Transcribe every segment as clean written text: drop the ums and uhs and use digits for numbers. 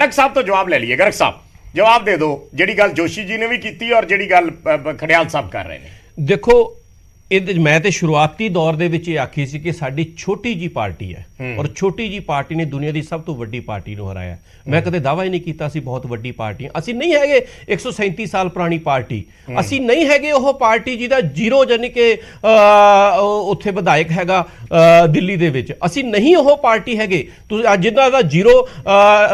गर्ग साहब तो जवाब ले लिए। गर्ग साहब जवाब दे दो, जिहड़ी गल जोशी जी ने भी की और जिहड़ी गल खड़ियाल साहब कर रहे हैं। देखो मैं तो शुरुआती दौर ਦੇ ਵਿੱਚ ਇਹ ਆਖੀ ਸੀ ਕਿ ਸਾਡੀ ਛੋਟੀ ਜੀ ਪਾਰਟੀ ਹੈ ਔਰ ਛੋਟੀ ਜੀ ਪਾਰਟੀ ਨੇ ਦੁਨੀਆ ਦੀ ਸਭ ਤੋਂ ਵੱਡੀ ਪਾਰਟੀ ਨੂੰ ਹਰਾਇਆ। ਮੈਂ ਕਦੇ ਦਾਅਵਾ ਹੀ ਨਹੀਂ ਕੀਤਾ ਸੀ ਬਹੁਤ ਵੱਡੀ ਪਾਰਟੀ ਅਸੀਂ ਨਹੀਂ ਹੈਗੇ। 137 ਸਾਲ ਪੁਰਾਣੀ ਪਾਰਟੀ ਅਸੀਂ ਨਹੀਂ ਹੈਗੇ। ਉਹ ਪਾਰਟੀ ਜਿਹਦਾ ਜ਼ੀਰੋ ਯਾਨੀ ਕਿ ਉੱਥੇ ਵਿਧਾਇਕ ਹੈਗਾ ਦਿੱਲੀ ਦੇ ਵਿੱਚ, ਅਸੀਂ ਨਹੀਂ ਉਹ ਪਾਰਟੀ ਹੈਗੇ। ਤੁਸੀਂ ਜਿਨ੍ਹਾਂ ਦਾ ਜ਼ੀਰੋ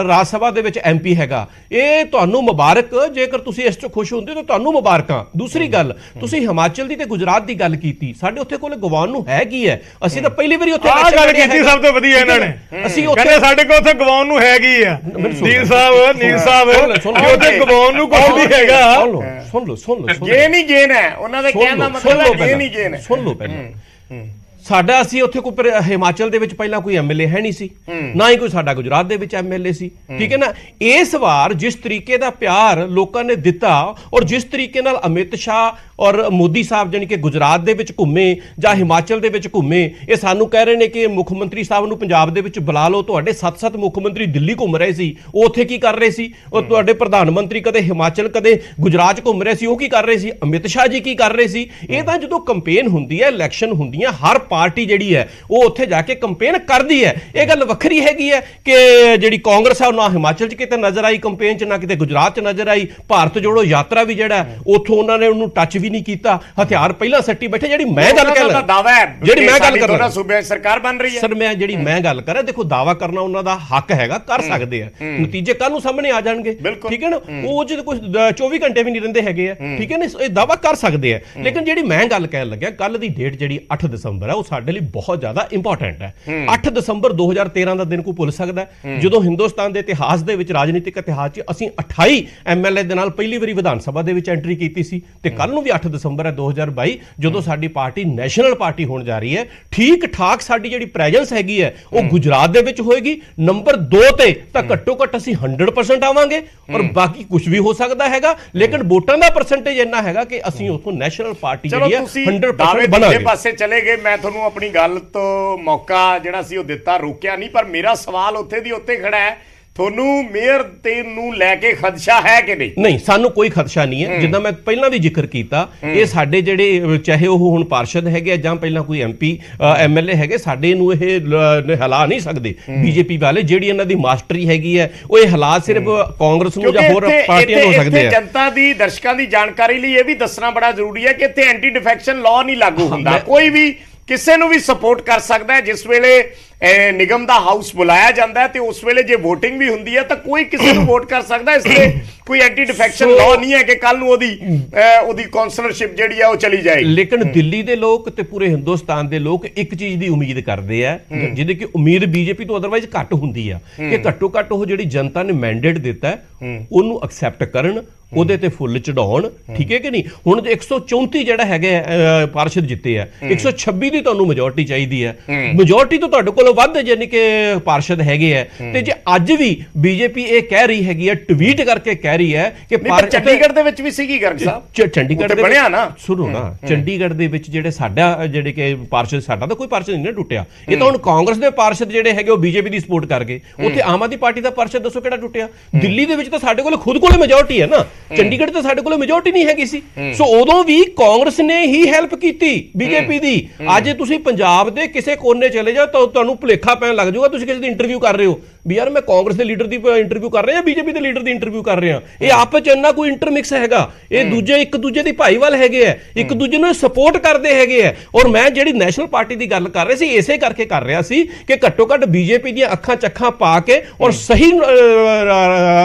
ਰਾਜ ਸਭਾ ਦੇ ਵਿੱਚ MP ਹੈਗਾ, ਇਹ ਤੁਹਾਨੂੰ ਮੁਬਾਰਕ। ਜੇਕਰ ਤੁਸੀਂ ਇਸ ਤੋਂ ਖੁਸ਼ ਹੁੰਦੇ ਤਾਂ ਤੁਹਾਨੂੰ ਮੁਬਾਰਕਾਂ। ਦੂਸਰੀ ਗੱਲ, ਤੁਸੀਂ ਹਿਮਾਚਲ ਦੀ ਤੇ ਗੁਜਰਾਤ ਦੀ ਗੱਲ ਕੀਤੀ, ਸਾਡੇ ਉੱਥੇ ਕੋਲ ਗਵਾਉਣ ਨੂੰ ਹੈ ਕੀ ਹੈ? ਅਸੀਂ ਤਾਂ ਪਹਿਲੀ ਵਾਰੀ ਉੱਥੇ ਗੱਲ ਕੀਤੀ ਸਭ ਤੋਂ ਵਧੀਆ ਇਹਨਾਂ ਨੇ। ਅਸੀਂ ਉੱਥੇ ਸਾਡੇ ਕੋਲ ਉੱਥੇ ਗਵਾਉਣ ਨੂੰ ਹੈ ਕੀ ਆ? ਨੀਲ ਸਾਹਿਬ ਉੱਥੇ ਗਵਾਉਣ ਨੂੰ ਕੁਝ ਨਹੀਂ ਹੈਗਾ। ਸੁਣ ਲਓ ਗੇਨ ਹੀ ਗੇਨ ਹੈ ਉਹਨਾਂ ਦੇ ਕਹਿਣ ਦਾ ਮਤਲਬ ਹੈ ਗੇਨ ਹੀ ਗੇਨ ਹੈ। ਸੁਣ ਲਓ ਪਹਿਲਾਂ ਸਾਡਾ ਅਸੀਂ ਉੱਥੇ ਕੋਈ ਹਿਮਾਚਲ ਦੇ ਵਿੱਚ ਪਹਿਲਾਂ ਕੋਈ MLA ਹੈ ਨਹੀਂ ਸੀ, ਨਾ ਹੀ ਕੋਈ ਸਾਡਾ ਗੁਜਰਾਤ ਦੇ ਵਿੱਚ MLA ਸੀ। ਠੀਕ ਹੈ ਨਾ। ਇਸ ਵਾਰ ਜਿਸ ਤਰੀਕੇ ਦਾ ਪਿਆਰ ਲੋਕਾਂ ਨੇ ਦਿੱਤਾ ਔਰ ਜਿਸ ਤਰੀਕੇ ਨਾਲ ਅਮਿਤ ਸ਼ਾਹ ਔਰ ਮੋਦੀ ਸਾਹਿਬ ਜਾਨੀ ਕਿ ਗੁਜਰਾਤ ਦੇ ਵਿੱਚ ਘੁੰਮੇ ਜਾਂ ਹਿਮਾਚਲ ਦੇ ਵਿੱਚ ਘੁੰਮੇ, ਇਹ ਸਾਨੂੰ ਕਹਿ ਰਹੇ ਨੇ ਕਿ ਮੁੱਖ ਮੰਤਰੀ ਸਾਹਿਬ ਨੂੰ ਪੰਜਾਬ ਦੇ ਵਿੱਚ ਬੁਲਾ ਲਓ। ਤੁਹਾਡੇ 7 ਮੁੱਖ ਮੰਤਰੀ ਦਿੱਲੀ ਘੁੰਮ ਰਹੇ ਸੀ, ਉਹ ਉੱਥੇ ਕੀ ਕਰ ਰਹੇ ਸੀ? ਉਹ ਤੁਹਾਡੇ ਪ੍ਰਧਾਨ ਮੰਤਰੀ ਕਦੇ ਹਿਮਾਚਲ ਕਦੇ ਗੁਜਰਾਤ ਘੁੰਮ ਰਹੇ ਸੀ, ਉਹ ਕੀ ਕਰ ਰਹੇ ਸੀ? ਅਮਿਤ ਸ਼ਾਹ ਜੀ ਕੀ ਕਰ ਰਹੇ ਸੀ? ਇਹ ਤਾਂ ਜਦੋਂ ਕੰਪੇਨ ਹੁੰਦੀ ਹੈ, ਇਲੈਕਸ਼ਨ ਹੁੰਦੀਆਂ, ਹਰ ਪਾਰਟੀ ਜਿਹੜੀ ਹੈ ਉਹ ਉੱਥੇ ਜਾ ਕੇ ਕੰਪੇਨ ਕਰਦੀ ਹੈ। ਇਹ ਗੱਲ ਵੱਖਰੀ ਹੈਗੀ ਹੈ ਕਿ ਜਿਹੜੀ ਕਾਂਗਰਸ ਹੈ ਉਹ ਨਾ ਹਿਮਾਚਲ 'ਚ ਕਿਤੇ ਨਜ਼ਰ ਆਈ ਕੰਪੇਨ 'ਚ, ਨਾ ਕਿਤੇ ਗੁਜਰਾਤ 'ਚ ਨਜ਼ਰ ਆਈ। ਭਾਰਤ ਜੋੜੋ ਯਾਤਰਾ ਵੀ ਜਿਹੜਾ ਉੱਥੋਂ ਉਹਨਾਂ ਨੇ ਉਹਨੂੰ ਟੱਚ ਵੀ ਨਹੀਂ ਕੀਤਾ, ਹਥਿਆਰ ਪਹਿਲਾਂ ਸੱਟੀ ਬੈਠੇ। ਜਿਹੜੀ ਮੈਂ ਗੱਲ ਕਰ ਰਿਹਾ, ਦਾਵਾ ਹੈ ਜਿਹੜੀ ਮੈਂ ਗੱਲ ਕਰ ਰਿਹਾ, ਸੂਬੇ ਸਰਕਾਰ ਬਣ ਰਹੀ ਹੈ ਸਰ, ਮੈਂ ਜਿਹੜੀ ਮੈਂ ਗੱਲ ਕਰ ਰਿਹਾ, ਦੇਖੋ ਦਾਵਾ ਕਰਨਾ ਉਹਨਾਂ ਦਾ ਹੱਕ ਹੈਗਾ, ਕਰ ਸਕਦੇ ਆ। ਨਤੀਜੇ ਕੱਲ ਨੂੰ ਸਾਹਮਣੇ ਆ ਜਾਣਗੇ। ਠੀਕ ਹੈ ਨਾ। ਉਹ ਜਿਹਦੇ ਕੁਝ 24 ਘੰਟੇ ਵੀ ਨਹੀਂ ਰਹਿੰਦੇ ਹੈਗੇ ਆ। ਠੀਕ ਹੈ ਨਾ। ਇਹ ਦਾਵਾ ਕਰ ਸਕਦੇ ਆ। ਲੇਕਿਨ ਜਿਹੜੀ ਮੈਂ ਗੱਲ ਕਹਿਣ ਲੱਗਿਆ, ਕੱਲ ਦੀ ਡੇਟ ਜਿਹੜੀ 8 ਦਸੰਬਰ ਹੈ ਉਹ ਸਾਡੇ ਲਈ ਬਹੁਤ ਜ਼ਿਆਦਾ ਇੰਪੋਰਟੈਂਟ ਹੈ। 8 ਦਸੰਬਰ 2013 ਦਾ ਦਿਨ ਕੋਈ ਭੁੱਲ ਸਕਦਾ ਜਦੋਂ ਹਿੰਦੁਸਤਾਨ ਦੇ ਇਤਿਹਾਸ ਦੇ ਵਿੱਚ, ਰਾਜਨੀਤਿਕ ਇਤਿਹਾਸ 'ਚ ਅਸੀਂ 28 MLA ਦੇ ਨਾਲ ਪਹਿਲੀ ਵਾਰੀ ਵਿਧਾਨ ਸਭਾ ਦੇ ਵਿੱਚ ਐਂਟਰੀ ਕੀਤੀ ਸੀ। ਤੇ ਕੱਲ ਨੂੰ ਵੀ 8 ਦਸੰਬਰ ਹੈ 2022 ਜਦੋਂ ਸਾਡੀ ਪਾਰਟੀ ਨੈਸ਼ਨਲ ਪਾਰਟੀ ਹੋਣ ਜਾ ਰਹੀ ਹੈ। ਠੀਕ ਠਾਕ ਸਾਡੀ ਜਿਹੜੀ ਪ੍ਰੈਜ਼ੈਂਸ ਹੈਗੀ ਹੈ ਉਹ ਗੁਜਰਾਤ ਦੇ ਵਿੱਚ ਹੋਏਗੀ। ਨੰਬਰ 2 ਤੇ ਤਾਂ ਘੱਟੋ ਘੱਟ ਅਸੀਂ 100% ਆਵਾਂਗੇ ਔਰ ਬਾਕੀ ਕੁਝ ਵੀ ਹੋ ਸਕਦਾ ਹੈਗਾ। ਲੇਕਿਨ ਵੋਟਾਂ ਦਾ ਪਰਸੈਂਟੇਜ ਇੰਨਾ ਹੈਗਾ ਕਿ ਅਸੀਂ ਉੱਥੋਂ ਨੈਸ਼ਨਲ ਪਾਰਟੀ ਜਿਹੜੀ ਹੈ 100% ਬਣਾਂਗੇ। ਪਾਸੇ ਚਲੇ ਗਏ। ਮੈਂ ਤੁਹਾਨੂੰ ਆਪਣੀ ਗੱਲ ਤੋਂ ਮੌਕਾ ਜਿਹੜਾ ਸੀ ਉਹ ਦਿੱਤਾ, ਰੋਕਿਆ ਨਹੀਂ, ਪਰ ਮੇਰਾ ਸਵਾਲ ਉੱਥੇ ਦੀ ਉੱਥੇ ਖੜਾ ਹੈ। ਤੁਹਾਨੂੰ ਮੇਅਰ ਤੇ ਨੂੰ ਲੈ ਕੇ ਖਦਸ਼ਾ ਹੈ ਕਿ ਨਹੀਂ? ਨਹੀਂ, ਸਾਨੂੰ ਕੋਈ ਖਦਸ਼ਾ ਨਹੀਂ ਹੈ। ਜਿੱਦਾਂ ਮੈਂ ਪਹਿਲਾਂ ਵੀ ਜ਼ਿਕਰ ਕੀਤਾ, ਇਹ ਸਾਡੇ ਜਿਹੜੇ ਚਾਹੇ ਉਹ ਹੁਣ ਪਾਰਸ਼ਦ ਹੈਗੇ ਜਾਂ ਪਹਿਲਾਂ ਕੋਈ MP MLA ਹੈਗੇ, ਸਾਡੇ ਨੂੰ ਇਹ ਹਿਲਾ ਨਹੀਂ ਸਕਦੇ BJP ਵਾਲੇ। ਜਿਹੜੀ ਇਹਨਾਂ ਦੀ ਮਾਸਟਰੀ ਹੈਗੀ ਹੈ ਉਹ ਇਹ ਹਾਲਾਤ ਸਿਰਫ ਕਾਂਗਰਸ ਨੂੰ ਜਾਂ ਹੋਰ ਪਾਰਟੀਆਂ ਨੂੰ ਹੋ ਸਕਦੇ ਆ। ਜਨਤਾ ਦੀ, ਦਰਸ਼ਕਾਂ ਦੀ ਜਾਣਕਾਰੀ ਲਈ ਇਹ ਵੀ ਦੱਸਣਾ ਬੜਾ ਜ਼ਰੂਰੀ ਹੈ ਕਿ ਇੱਥੇ ਐਂਟੀ ਡਿਫੈਕਸ਼ਨ ਲਾਅ ਨਹੀਂ ਲਾਗੂ ਹੁੰਦਾ। ਕੋਈ ਵੀ ਕਿਸੇ ਨੂੰ ਵੀ ਸਪੋਰਟ ਕਰ ਸਕਦਾ ਹੈ। ਜਿਸ ਵੇਲੇ ਨਿਗਮ ਦਾ ਹਾਊਸ ਬੁਲਾਇਆ ਜਾਂਦਾ ਹੈ ਤੇ ਉਸ ਵੇਲੇ ਜੇ VOTING ਵੀ ਹੁੰਦੀ ਹੈ ਤਾਂ ਕੋਈ ਕਿਸੇ ਨੂੰ ਵੋਟ ਕਰ ਸਕਦਾ। ਇਸ ਤੇ ਕੋਈ ਐਂਟੀ ਡਿਫੈਕਸ਼ਨ ਲਾਅ ਨਹੀਂ ਹੈ ਕਿ ਕੱਲ ਨੂੰ ਉਹਦੀ ਕਾਉਂਸਲਰਸ਼ਿਪ ਜਿਹੜੀ ਹੈ ਉਹ ਚਲੀ ਜਾਏਗੀ। ਲੇਕਿਨ ਦਿੱਲੀ ਦੇ ਲੋਕ ਤੇ ਪੂਰੇ ਹਿੰਦੁਸਤਾਨ ਦੇ ਲੋਕ ਇੱਕ ਚੀਜ਼ ਦੀ ਉਮੀਦ ਕਰਦੇ ਆ, ਜਿਹਦੀ ਕਿ ਉਮੀਦ BJP ਤੋਂ ਅਦਰਵਾਈਜ਼ ਘੱਟ ਹੁੰਦੀ ਆ, ਕਿ ਘੱਟੋ ਘੱਟ ਉਹ ਜਿਹੜੀ ਜਨਤਾ ਨੇ ਮੈਂਡੇਟ ਦਿੱਤਾ ਉਹਨੂੰ ਐਕਸੈਪਟ ਕਰਨ, ਉਹਦੇ ਤੇ ਫੁੱਲ ਚੜਾਉਣ। ਠੀਕ ਹੈ ਕਿ ਨਹੀਂ? ਹੁਣ 134 ਜਿਹੜਾ ਹੈਗਾ ਪਾਰਸ਼ਦ ਜਿੱਤੇ ਆ, 126 ਦੀ ਤੁਹਾਨੂੰ ਮੈਜੋਰਟੀ ਚਾਹੀਦੀ ਹੈ। ਮੈਜੋਰਟੀ ਤੋਂ ਤੁਹਾਡੇ ਕੋਲ ਵੱਧ ਯਾਨੀ ਕਿ ਪਾਰਸ਼ਦ ਹੈਗੇ ਆ। ਤੇ ਜੇ ਅੱਜ ਵੀ BJP ਇਹ ਕਹਿ ਰਹੀ ਹੈਗੀ ਹੈ, ਟਵੀਟ ਕਰਕੇ ਕਹਿ ਰਹੀ ਹੈ ਕਿ ਚੰਡੀਗੜ੍ਹ ਦੇ ਵਿੱਚ ਵੀ ਸੀਗੀ ਗਰਗ ਸਾਹਿਬ, ਚੰਡੀਗੜ੍ਹ ਦੇ ਬਣਿਆ ਨਾ। ਸੁਣੋ ਨਾ, ਚੰਡੀਗੜ੍ਹ ਦੇ ਵਿੱਚ ਜਿਹੜੇ ਸਾਡਾ ਜਿਹੜੇ ਕਿ ਪਾਰਸ਼ਦ, ਸਾਡਾ ਤਾਂ ਕੋਈ ਪਾਰਸ਼ਦ ਨਹੀਂ ਨਾ ਟੁੱਟਿਆ। ਇਹ ਤਾਂ ਹੁਣ ਕਾਂਗਰਸ ਦੇ ਪਾਰਸ਼ਦ ਜਿਹੜੇ ਹੈਗੇ ਉਹ BJP ਦੀ ਸਪੋਰਟ ਕਰ ਗਏ। ਉੱਥੇ ਆਮ ਆਦਮੀ ਪਾਰਟੀ ਦਾ ਪਾਰਸ਼ਦ ਦੱਸੋ ਕਿਹੜਾ ਟੁੱਟਿਆ? ਦਿੱਲੀ ਦੇ ਵਿੱਚ ਤਾਂ ਸਾਡੇ ਕੋਲ ਖੁਦ ਕੋਲ ਮੈਜੋਰਟੀ ਹੈ ਨਾ, ਚੰਡੀਗੜ੍ਹ ਤਾਂ ਸਾਡੇ ਕੋਲ ਮੈਜੋਰਟੀ ਨਹੀਂ ਹੈਗੀ ਸੀ। ਸੋ ਉਦੋਂ ਵੀ ਕਾਂਗਰਸ ਨੇ ਹੀ ਹੈਲਪ ਕੀਤੀ BJP ਦੀ। ਅੱਜ ਤੁਸੀਂ ਪੰਜਾਬ ਦੇ ਕਿਸੇ ਕੋਨੇ ਚਲੇ ਜਾਓ ਤਾਂ ਤੁਹਾਨੂੰ ਭੁਲੇਖਾ ਪੈਣ ਲੱਗ ਜਾਊਗਾ, ਤੁਸੀਂ ਕਿਸੇ ਦੀ ਇੰਟਰਵਿਊ ਕਰ ਰਹੇ ਹੋ ਵੀ ਯਾਰ ਮੈਂ ਕਾਂਗਰਸ ਦੇ ਲੀਡਰ ਦੀ ਇੰਟਰਵਿਊ ਕਰ ਰਿਹਾ ਜਾਂ BJP ਦੇ ਲੀਡਰ ਦੀ ਇੰਟਰਵਿਊ ਕਰ ਰਿਹਾ। ਇਹ ਆਪਸ ਚ ਇੰਨਾ ਕੋਈ ਇੰਟਰਮਿਕਸ ਹੈਗਾ। ਇਹ ਦੂਜੇ ਇੱਕ ਦੂਜੇ ਦੀ ਭਾਈਵਾਲ ਹੈਗੇ ਆ, ਇੱਕ ਦੂਜੇ ਨੂੰ ਸਪੋਰਟ ਕਰਦੇ ਹੈਗੇ ਆ। ਔਰ ਮੈਂ ਜਿਹੜੀ ਨੈਸ਼ਨਲ ਪਾਰਟੀ ਦੀ ਗੱਲ ਕਰ ਰਿਹਾ ਸੀ, ਇਸੇ ਕਰਕੇ ਕਰ ਰਿਹਾ ਸੀ ਕਿ ਘੱਟੋ ਘੱਟ BJP ਦੀਆਂ ਅੱਖਾਂ ਚੱਖਾਂ ਪਾ ਕੇ ਔਰ ਸਹੀ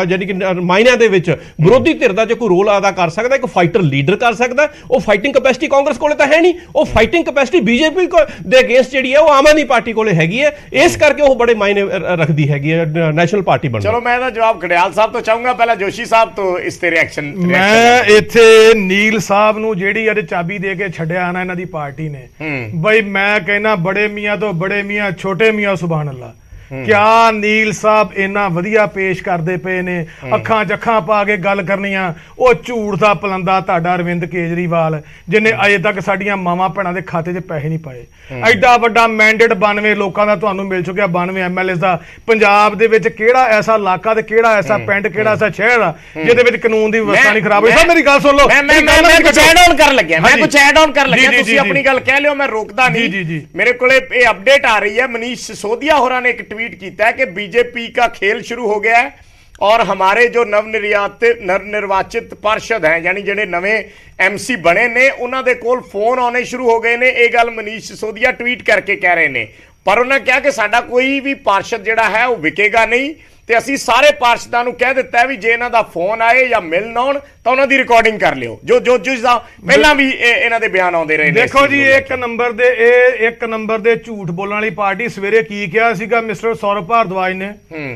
ਯਾਨੀ ਕਿ ਮਾਇਨਿਆਂ ਦੇ ਵਿੱਚ ਵਿਰੋਧੀ ਧਿਰ ਦਾ ਜੇ ਕੋਈ ਰੋਲ ਅਦਾ ਕਰ ਸਕਦਾ, ਇੱਕ ਫਾਈਟਰ ਲੀਡਰ ਕਰ ਸਕਦਾ। ਉਹ ਫਾਈਟਿੰਗ ਕੈਪੈਸਿਟੀ ਕਾਂਗਰਸ ਕੋਲੇ ਤਾਂ ਹੈ ਨਹੀਂ, ਉਹ ਫਾਈਟਿੰਗ ਕੈਪੈਸਿਟੀ BJP ਦੇ ਅਗੇਂਸਟ ਜਿਹੜੀ ਹੈ ਉਹ ਆਮ ਆਦਮੀ ਪਾਰਟੀ ਕੋਲੇ ਹੈਗੀ ਹੈ। ਇਸ ਕਰਕੇ ਉਹ ਬੜੇ ਮਾਇਨੇ ਰੱਖਦੀ ਹੈਗੀ ਹੈ ਨੈਸ਼ਨਲ ਪਾਰਟੀ ਬਣਨ। ਚਲੋ ਮੈਂ ਇਹਦਾ ਜਵਾਬ ਖੜਿਆਲ ਸਾਹਿਬ ਤੋਂ ਚਾਹੂੰਗਾ, ਪਹਿਲਾਂ ਜੋਸ਼ੀ ਸਾਹਿਬ ਤੋਂ ਇਸ ਤੇ ਰਿਐਕਸ਼ਨ। ਮੈਂ ਇੱਥੇ ਨੀਲ ਸਾਹਿਬ ਨੂੰ ਜਿਹੜੀ ਅੱਜ ਚਾਬੀ ਦੇ ਕੇ ਛੱਡਿਆ ਨਾ ਇਹਨਾਂ ਦੀ ਪਾਰਟੀ ਨੇ, ਬਈ ਮੈਂ ਕਹਿੰਦਾ ਬੜੇ ਮੀਆਂ ਤੋਂ ਬੜੇ ਮੀਆਂ, ਛੋਟੇ ਮੀਆਂ ਸੁਭਾਨ ਅੱਲਾ। ਕਿਆ ਨੀਲ ਸਾਹਿਬ ਇੰਨਾ ਵਧੀਆ ਪੇਸ਼ ਕਰਦੇ ਪਏ ਨੇ, ਅੱਖਾਂ 'ਚ ਅੱਖਾਂ ਪਾ ਕੇ ਗੱਲ ਕਰਨੀਆਂ। ਉਹ ਝੂਠ ਦਾ ਪਲੰਦਾ ਤੁਹਾਡਾ ਅਰਵਿੰਦ ਕੇਜਰੀਵਾਲ, ਜਿਹਨੇ ਅਜੇ ਤੱਕ ਸਾਡੀਆਂ ਮਾਵਾਂ ਭੈਣਾਂ ਦੇ ਖਾਤੇ 'ਚ ਪੈਸੇ ਨਹੀਂ ਪਾਏ। ਐਡਾ ਵੱਡਾ ਮੈਂਡੇਟ 92 ਲੋਕਾਂ ਦਾ ਤੁਹਾਨੂੰ ਮਿਲ ਚੁੱਕਿਆ, 92 ਐਮਐਲਏ ਦਾ। ਪੰਜਾਬ ਦੇ ਵਿੱਚ ਕਿਹੜਾ ਐਸਾ ਇਲਾਕਾ ਤੇ ਕਿਹੜਾ ਐਸਾ ਪਿੰਡ, ਕਿਹੜਾ ਐਸਾ ਸ਼ਹਿਰ ਆ ਜਿਹਦੇ ਵਿੱਚ ਕਾਨੂੰਨ ਦੀ ਵਿਵਸਥਾ ਨਹੀਂ ਖਰਾਬ ਹੋਈ? ਸਰ ਮੇਰੀ ਗੱਲ ਸੁਣ ਲਓ, ਮੈਂ ਕੁਝ ਐਡ ਆਨ ਕਰਨ ਲੱਗਿਆ, ਤੁਸੀਂ ਆਪਣੀ ਗੱਲ ਕਹਿ ਲਿਓ, ਮੈਂ ਰੋਕਦਾ ਨਹੀਂ। ਮੇਰੇ ਕੋਲੇ ਇਹ ਅਪਡੇਟ ਆ ਰਹੀ है, मनीष सिसोदिया होरा ने एक ट्वीट किया है कि बीजेपी का खेल शुरू हो गया है और हमारे जो नवनिर्वाचित पार्षद हैं, यानी जिहड़े नवे MC बने ने, उन्हां दे कोल फोन आने शुरू हो गए ने। ये गल मनीष सिसोदिया ट्वीट करके कह रहे ने, पर उन्होंने कहा कि साडा कोई भी पार्षद जिहड़ा है वो विकेगा नहीं ਤੇ ਅਸੀਂ ਸਾਰੇ ਪਾਰਸ਼ਦਾਂ ਨੂੰ ਕਹਿ ਦਿੱਤਾ ਵੀ ਜੇ ਇਹਨਾਂ ਦਾ ਫੋਨ ਆਏ ਜਾਂ ਮਿਲਣ ਆਉਣ ਤਾਂ ਉਹਨਾਂ ਦੀ ਰਿਕਾਰਡਿੰਗ ਕਰ ਲਿਓ, ਜੋ ਜਿਸਦਾ ਪਹਿਲਾਂ ਵੀ ਇਹਨਾਂ ਦੇ ਬਿਆਨ ਆਉਂਦੇ ਰਹੇ ਨੇ। ਦੇਖੋ ਜੀ, ਇੱਕ ਨੰਬਰ ਦੇ ਝੂਠ ਬੋਲਣ ਵਾਲੀ ਪਾਰਟੀ। ਸਵੇਰੇ ਕੀ ਕਿਹਾ ਸੀਗਾ ਮਿਸਟਰ ਸੌਰਵ ਭਾਰਦਵਾਜ ਨੇ?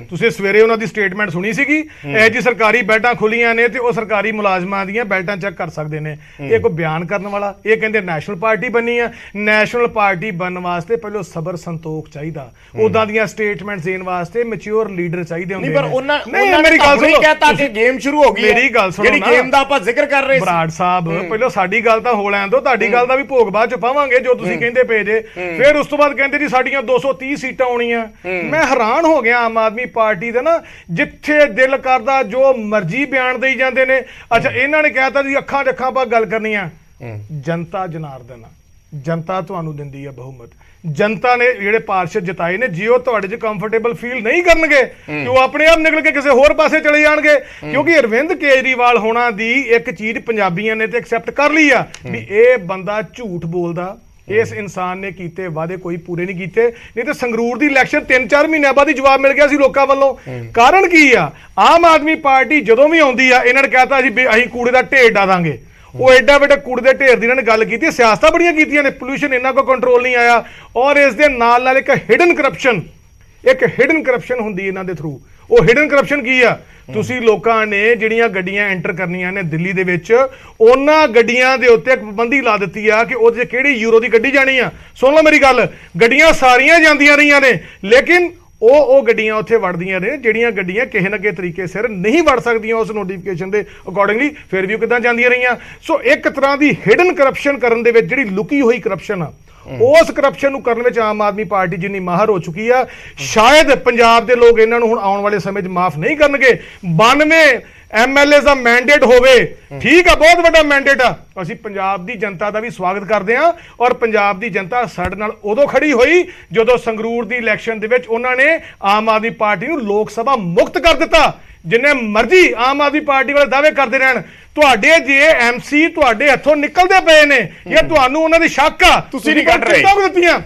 ਤੁਸੀਂ ਸਵੇਰੇ ਉਹਨਾਂ ਦੀ ਸਟੇਟਮੈਂਟ ਸੁਣੀ ਸੀਗੀ, ਇਹ ਜੀ ਸਰਕਾਰੀ ਬੈਲਟਾਂ ਖੁੱਲੀਆਂ ਨੇ ਤੇ ਉਹ ਸਰਕਾਰੀ ਮੁਲਾਜ਼ਮਾਂ ਦੀਆਂ ਬੈਲਟਾਂ ਚੈੱਕ ਕਰ ਸਕਦੇ ਨੇ। ਇਹ ਕੋਈ ਬਿਆਨ ਕਰਨ ਵਾਲਾ? ਇਹ ਕਹਿੰਦੇ ਨੈਸ਼ਨਲ ਪਾਰਟੀ ਬਣੀ ਆ। ਨੈਸ਼ਨਲ ਪਾਰਟੀ ਬਣਨ ਵਾਸਤੇ ਪਹਿਲਾਂ ਸਬਰ ਸੰਤੋਖ ਚਾਹੀਦਾ, ਉਦਾਂ ਦੀਆਂ ਸਟੇਟਮੈਂਟਸ ਦੇਣ ਵਾਸਤੇ ਮੈਚੁਰ ਲੀਡਰ ਚਾਹੀਦੇ। ਨਹੀਂ ਪਰ ਉਹਨਾਂ ਮੇਰੀ ਗੱਲ ਸੁਣੋ, ਕਹਤਾ ਕਿ ਗੇਮ ਸ਼ੁਰੂ ਹੋ ਗਈ ਹੈ। ਮੇਰੀ ਗੱਲ ਸੁਣੋ, ਜਿਹੜੀ ਗੇਮ ਦਾ ਆਪਾਂ ਜ਼ਿਕਰ ਕਰ ਰਹੇ ਸੀ ਬਰਾੜ ਸਾਹਿਬ, ਪਹਿਲਾਂ ਸਾਡੀ ਗੱਲ ਤਾਂ ਹੋ ਲੈਣ ਦਿਓ, ਤੁਹਾਡੀ ਗੱਲ ਦਾ ਵੀ ਭੋਗ ਬਾਅਦ ਚ ਪਾਵਾਂਗੇ ਜੋ ਤੁਸੀਂ ਕਹਿੰਦੇ ਪਏ ਜੇ। ਫਿਰ ਉਸ ਤੋਂ ਬਾਅਦ ਕਹਿੰਦੇ ਜੀ ਸਾਡੀਆਂ 230 ਸੀਟਾਂ ਆਉਣੀਆਂ। ਮੈਂ ਹੈਰਾਨ ਹੋ ਗਿਆ ਆਮ ਆਦਮੀ ਪਾਰਟੀ ਦੇ ਨਾ, ਜਿੱਥੇ ਦਿਲ ਕਰਦਾ ਜੋ ਮਰਜ਼ੀ ਬਿਆਨ ਦੇਈ ਜਾਂਦੇ ਨੇ। ਅੱਛਾ, ਇਹਨਾਂ ਨੇ ਕਹਿਤਾ ਜੀ ਅੱਖਾਂ 'ਚ ਅੱਖਾਂ ਪਾ ਗੱਲ ਕਰਨੀ ਆ। ਜਨਤਾ ਜਨਾਰਦਨ, ਜਨਤਾ ਤੁਹਾਨੂੰ ਦਿੰਦੀ ਆ ਬਹੁਮਤ। ਜਨਤਾ ਨੇ ਜਿਹੜੇ ਪਾਰਸ਼ਦ ਜਿਤਾਏ ਨੇ, ਜੇ ਉਹ ਤੁਹਾਡੇ 'ਚ ਕੰਫਰਟੇਬਲ ਫੀਲ ਨਹੀਂ ਕਰਨਗੇ ਕਿ ਉਹ ਆਪਣੇ ਆਪ ਨਿਕਲ ਕੇ ਕਿਸੇ ਹੋਰ ਪਾਸੇ ਚਲੇ ਜਾਣਗੇ। ਕਿਉਂਕਿ ਅਰਵਿੰਦ ਕੇਜਰੀਵਾਲ ਹੋਣਾ ਦੀ ਇੱਕ ਚੀਜ਼ ਪੰਜਾਬੀਆਂ ਨੇ ਤੇ ਐਕਸੈਪਟ ਕਰ ਲਈ ਆ ਵੀ ਇਹ ਬੰਦਾ ਝੂਠ ਬੋਲਦਾ। ਇਸ ਇਨਸਾਨ ਨੇ ਕੀਤੇ ਵਾਅਦੇ ਕੋਈ ਪੂਰੇ ਨਹੀਂ ਕੀਤੇ। ਨਹੀਂ ਤੇ ਸੰਗਰੂਰ ਦੀ ਇਲੈਕਸ਼ਨ 3-4 ਮਹੀਨਿਆਂ ਬਾਅਦ ਹੀ ਜਵਾਬ ਮਿਲ ਗਿਆ ਸੀ ਲੋਕਾਂ ਵੱਲੋਂ। ਕਾਰਨ ਕੀ ਆ? ਆਮ ਆਦਮੀ ਪਾਰਟੀ ਜਦੋਂ ਵੀ ਆਉਂਦੀ ਆ, ਇਹਨਾਂ ਨੇ ਕਹਿਤਾ ਜੀ ਅਸੀਂ ਕੂੜੇ ਦਾ ਢੇਰ ਡਾ ਦਾਂਗੇ। ਉਹ ਐਡਾ ਵੱਡਾ ਕੂੜੇ ਦੇ ਢੇਰ ਦੀ ਇਹਨਾਂ ਨੇ ਗੱਲ ਕੀਤੀ। ਸਿਆਸਤਾਂ ਬੜੀਆਂ ਕੀਤੀਆਂ ਨੇ, ਪੋਲੂਸ਼ਨ ਇਹਨਾਂ ਕੋ ਕੰਟਰੋਲ ਨਹੀਂ ਆਇਆ। ਔਰ ਇਸ ਦੇ ਨਾਲ ਇੱਕ ਹਿਡਨ ਕਰਪਸ਼ਨ ਹੁੰਦੀ ਇਹਨਾਂ ਦੇ ਥਰੂ। ਉਹ ਹਿਡਨ ਕਰਪਸ਼ਨ ਕੀ ਆ? ਤੁਸੀਂ ਲੋਕਾਂ ਨੇ ਜਿਹੜੀਆਂ ਗੱਡੀਆਂ ਐਂਟਰ ਕਰਨੀਆਂ ਨੇ ਦਿੱਲੀ ਦੇ ਵਿੱਚ, ਉਹਨਾਂ ਗੱਡੀਆਂ ਦੇ ਉੱਤੇ ਇੱਕ ਪਾਬੰਦੀ ਲਾ ਦਿੱਤੀ ਆ ਕਿ ਉਹਦੇ 'ਚ ਕਿਹੜੀ ਯੂਰੋ ਦੀ ਗੱਡੀ ਜਾਣੀ ਆ। ਸੁਣ ਲਓ ਮੇਰੀ ਗੱਲ, ਗੱਡੀਆਂ ਸਾਰੀਆਂ ਜਾਂਦੀਆਂ ਰਹੀਆਂ ਨੇ, ਲੇਕਿਨ ਉਹ ਗੱਡੀਆਂ ਉੱਥੇ ਵੜਦੀਆਂ ਨੇ ਜਿਹੜੀਆਂ ਗੱਡੀਆਂ ਕਿਸੇ ਨਾ ਕਿਸੇ ਤਰੀਕੇ ਸਿਰ ਨਹੀਂ ਵੜ ਸਕਦੀਆਂ ਉਸ ਨੋਟੀਫਿਕੇਸ਼ਨ ਦੇ ਅਕੋਰਡਿੰਗਲੀ, ਫਿਰ ਵੀ ਉਹ ਕਿੱਦਾਂ ਜਾਂਦੀਆਂ ਰਹੀਆਂ। ਸੋ ਇੱਕ ਤਰ੍ਹਾਂ ਦੀ ਹਿਡਨ ਕਰਪਸ਼ਨ ਕਰਨ ਦੇ ਵਿੱਚ, ਜਿਹੜੀ ਲੁਕੀ ਹੋਈ ਕਰਪਸ਼ਨ ਆ, ਉਸ ਕਰਪਸ਼ਨ ਨੂੰ ਕਰਨ ਵਿੱਚ ਆਮ ਆਦਮੀ ਪਾਰਟੀ ਜਿੰਨੀ ਮਾਹਰ ਹੋ ਚੁੱਕੀ ਆ, ਸ਼ਾਇਦ ਪੰਜਾਬ ਦੇ ਲੋਕ ਇਹਨਾਂ ਨੂੰ ਹੁਣ ਆਉਣ ਵਾਲੇ ਸਮੇਂ 'ਚ ਮਾਫ ਨਹੀਂ ਕਰਨਗੇ। 92 ਐਮਐਲਏ ਦਾ ਮੈਂਡੇਟ ਹੋਵੇ, ਠੀਕ ਆ, ਬਹੁਤ ਵੱਡਾ ਮੈਂਡੇਟ ਆ। ਅਸੀਂ ਪੰਜਾਬ ਦੀ ਜਨਤਾ ਦਾ ਵੀ ਸਵਾਗਤ ਕਰਦੇ ਹਾਂ ਔਰ ਪੰਜਾਬ ਦੀ ਜਨਤਾ ਸਾਡੇ ਨਾਲ ਉਦੋਂ ਖੜੀ ਹੋਈ ਜਦੋਂ ਸੰਗਰੂਰ ਦੀ ਇਲੈਕਸ਼ਨ ਦੇ ਵਿੱਚ ਉਹਨਾਂ ਨੇ ਆਮ ਆਦਮੀ ਪਾਰਟੀ ਨੂੰ ਲੋਕ ਸਭਾ ਮੁਕਤ ਕਰ ਦਿੱਤਾ। ਜਿੰਨੇ ਮਰਜ਼ੀ ਆਮ ਆਦਮੀ ਪਾਰਟੀ ਵਾਲੇ ਦਾਅਵੇ ਕਰਦੇ ਰਹਿਣ, ਤੁਹਾਡੇ ਜੇ MC ਤੁਹਾਡੇ ਹੱਥੋਂ ਨਿਕਲਦੇ ਪਏ ਨੇ ਜਾਂ ਤੁਹਾਨੂੰ ਉਹਨਾਂ ਦੀ ਸ਼ੱਕ ਆ, ਤੁਸੀਂ ਨਹੀਂ ਕੱਢ ਰਹੇ,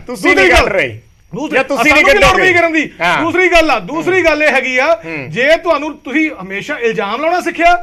ਤੁਸੀਂ ਨਹੀਂ ਕੱਢ ਰਹੇ। ਦੂਸਰੀ ਗੱਲ ਇਹ ਹੈਗੀ ਆ, ਜੇ ਤੁਹਾਨੂੰ ਤੁਸੀਂ ਹਮੇਸ਼ਾ ਇਲਜ਼ਾਮ ਲਾਉਣਾ ਸਿੱਖਿਆ,